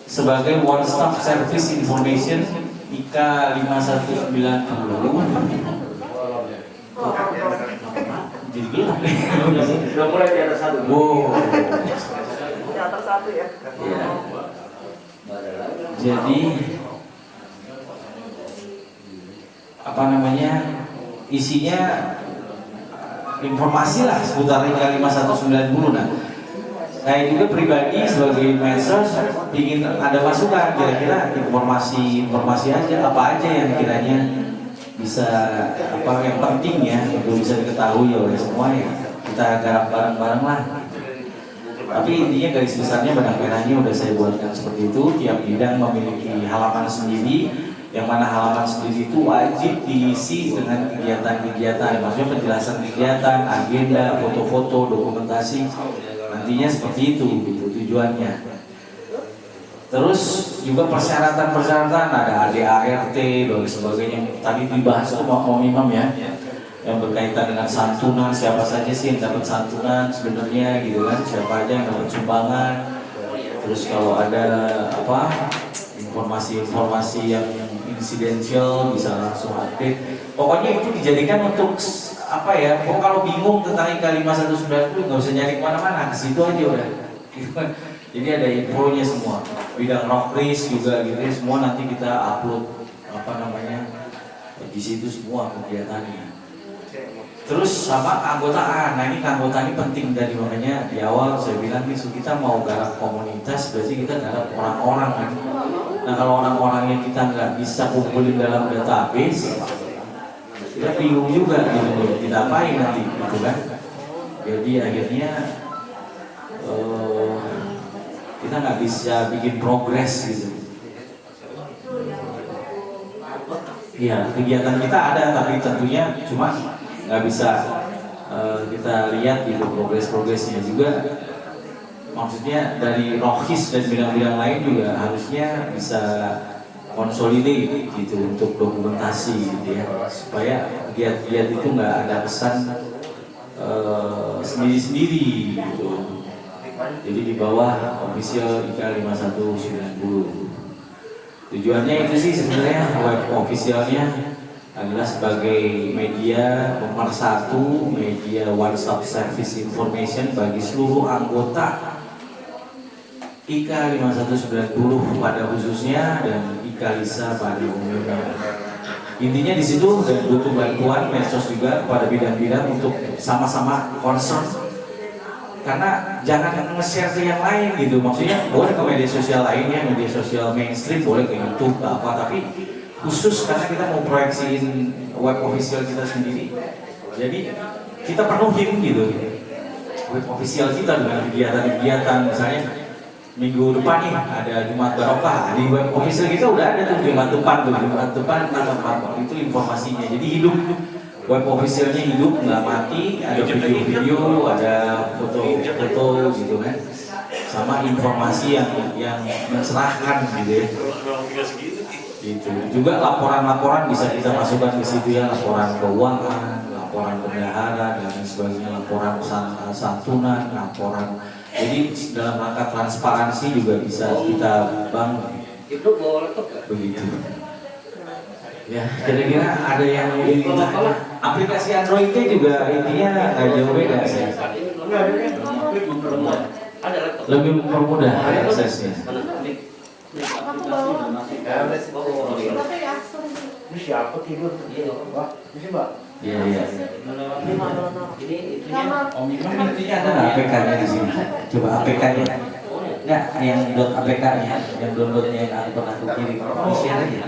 sebagai one stop service information IK 5190. Jadi gelap nih. Sudah mulai di atas satu. Wow. Di atas satu ya. Ya. Jadi apa namanya, isinya informasi lah seputar IK 5190. Nah, saya juga pribadi sebagai medsos ingin ada masukan, kira-kira informasi aja, apa aja yang kiranya bisa, apa yang penting ya untuk bisa diketahui oleh semua ya, kita garap bareng-bareng lah. Tapi intinya garis besarnya benang merahnya udah saya buatkan seperti itu. Tiap bidang memiliki halaman sendiri, yang mana halaman sendiri itu wajib diisi dengan kegiatan-kegiatan, maksudnya penjelasan kegiatan, agenda, foto-foto, dokumentasi, nantinya seperti itu gitu tujuannya. Terus juga persyaratan-persyaratan, ada ADART dan sebagainya. Tadi dibahas tuh mau imam ya, yang berkaitan dengan santunan, siapa saja sih yang dapat santunan sebenarnya gitu kan, siapa aja yang dapat sumbangan. Terus kalau ada apa informasi-informasi yang insidensial bisa langsung update. Pokoknya itu dijadikan untuk apa ya? Kalau bingung tentang IK 5190 nggak usah nyari kemana-mana, ke situ aja udah. Jadi ada infonya semua. Bidang rockris juga gitu ya, semua nanti kita upload apa namanya di situ semua kegiatannya. Terus sama keanggotaan. Nah ini keanggotaan ini penting, dari makanya di awal saya bilang kita mau garap komunitas berarti kita garap orang-orang kan. Nah kalau orang-orang yang kita nggak bisa kumpulin dalam database, kita bingung juga gitu, kita apain nanti gitu kan. Jadi akhirnya kita nggak bisa bikin progres gitu. Iya, kegiatan kita ada, tapi tentunya cuma nggak bisa kita lihat gitu progresnya juga. Maksudnya dari rohis dan bidang-bidang lain juga harusnya bisa konsolidasi gitu untuk dokumentasi gitu ya, supaya giat-giat itu nggak ada pesan sendiri-sendiri gitu. Jadi di bawah official IK 5190. Tujuannya itu sih sebenarnya, web officialnya adalah sebagai media pemersatu, media one stop service information bagi seluruh anggota IK 5190 pada khususnya dan IK Lisa pada umumnya. Intinya di situ dan butuh bantuan medsos juga pada bidang-bidang untuk sama-sama concern. Karena jangan nge-share ke yang lain gitu, maksudnya boleh ke media sosial lainnya, media sosial mainstream, boleh ke YouTube apa, tapi khusus karena kita mau proyeksiin web official kita sendiri, jadi kita penuhin gitu web official kita dengan kegiatan-kegiatan. Misalnya minggu depan nih ada Jumat Barokah, di web official kita udah ada tuh Jumat depan itu informasinya, jadi hidup. Web officialnya hidup, nggak mati, ada video-video, ada foto-foto gitu kan, sama informasi yang mencerahkan gitu ya. Gitu. Juga laporan-laporan bisa kita masukkan ke situ ya, laporan keuangan, laporan bendahara dan sebagainya, laporan santunan, laporan. Jadi dalam rangka transparansi juga bisa kita bangun. Itu boleh begitu. Ya, kira-kira ada yang mau ditanya. Aplikasi Android-nya juga intinya nggak jauh beda sih. Lebih mempermudah aksesnya. Ya udah sih. Ini siapa tidur? Wah, ini sih Mbak. Iya, iya. Ini itunya Om Imam intinya ada APK-nya di sini. Coba APK-nya. Enggak, yang .apk-nya, yang download-nya yang aku pernah aku kirim. Share aja.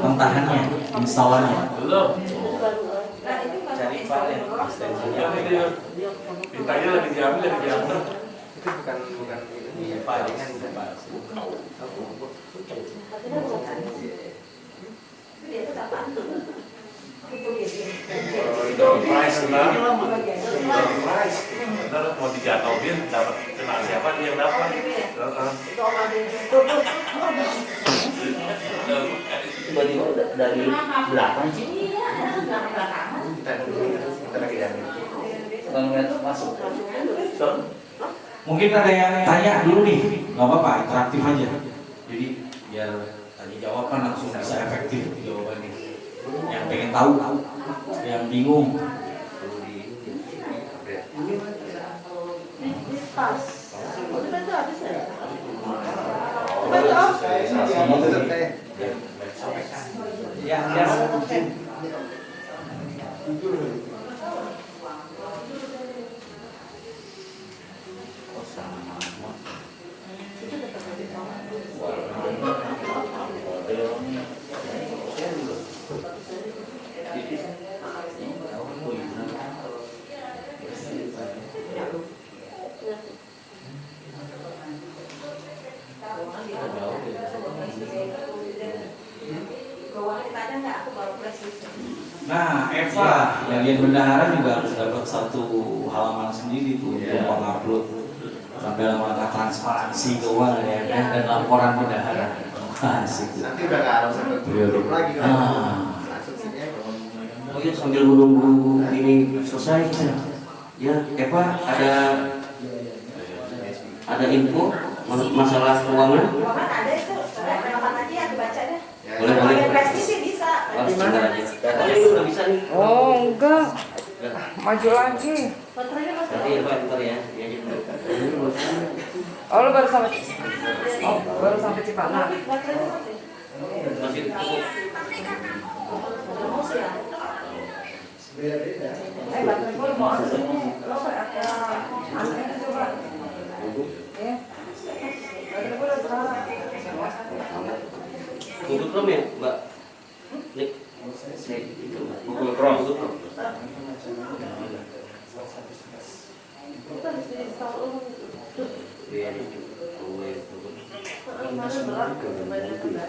Mentahannya, installannya. Belum. Cari file ekstensinya. Pintanya lagi diambil. Itu bukan ini palingan Door prize benar. Door prize. Benar mau dijatuhin dapat kena siapa dia yang dapat. Tiba-tiba dari belakang sih. kita lagi diambil. Kalau ngeliat masuk. Mungkin ada yang tanya dulu nih, nggak apa-apa, interaktif aja. Jadi biar tanya jawab kan langsung bisa efektif jawabannya. Yang pengen tahu, yang bingung. Nah, Eva, bagian bendahara juga harus dapat satu halaman sendiri tuh untuk mengupload dalam rangka transparansi keuangan ya, dan laporan bendahara. Asik. Nanti udah nggak harus grup lagi kan? Langsung sini aja. Oh iya, sambil menunggu ini selesai ya, Eva ada info masalah keuangan? Keuangan ada itu, kapan aja ya dibaca deh. Boleh. Prestasi sih bisa. Di mana aja? Oh, ini udah bisa nih. Oh, enggak. Maju lagi. Nanti ya Pak, bentar ya. Oh, lu baru sampai Cipanas. Masih cukup. Beda-beda. Baterai gue mau ada sini. Lo aslinya coba. Ya. Baterai gue udah sekarang. Google Chrome ya, Mbak? Nik. Google Chrome. Kita harus diinstal dulu. Iya. Mana berat? Banyak juga.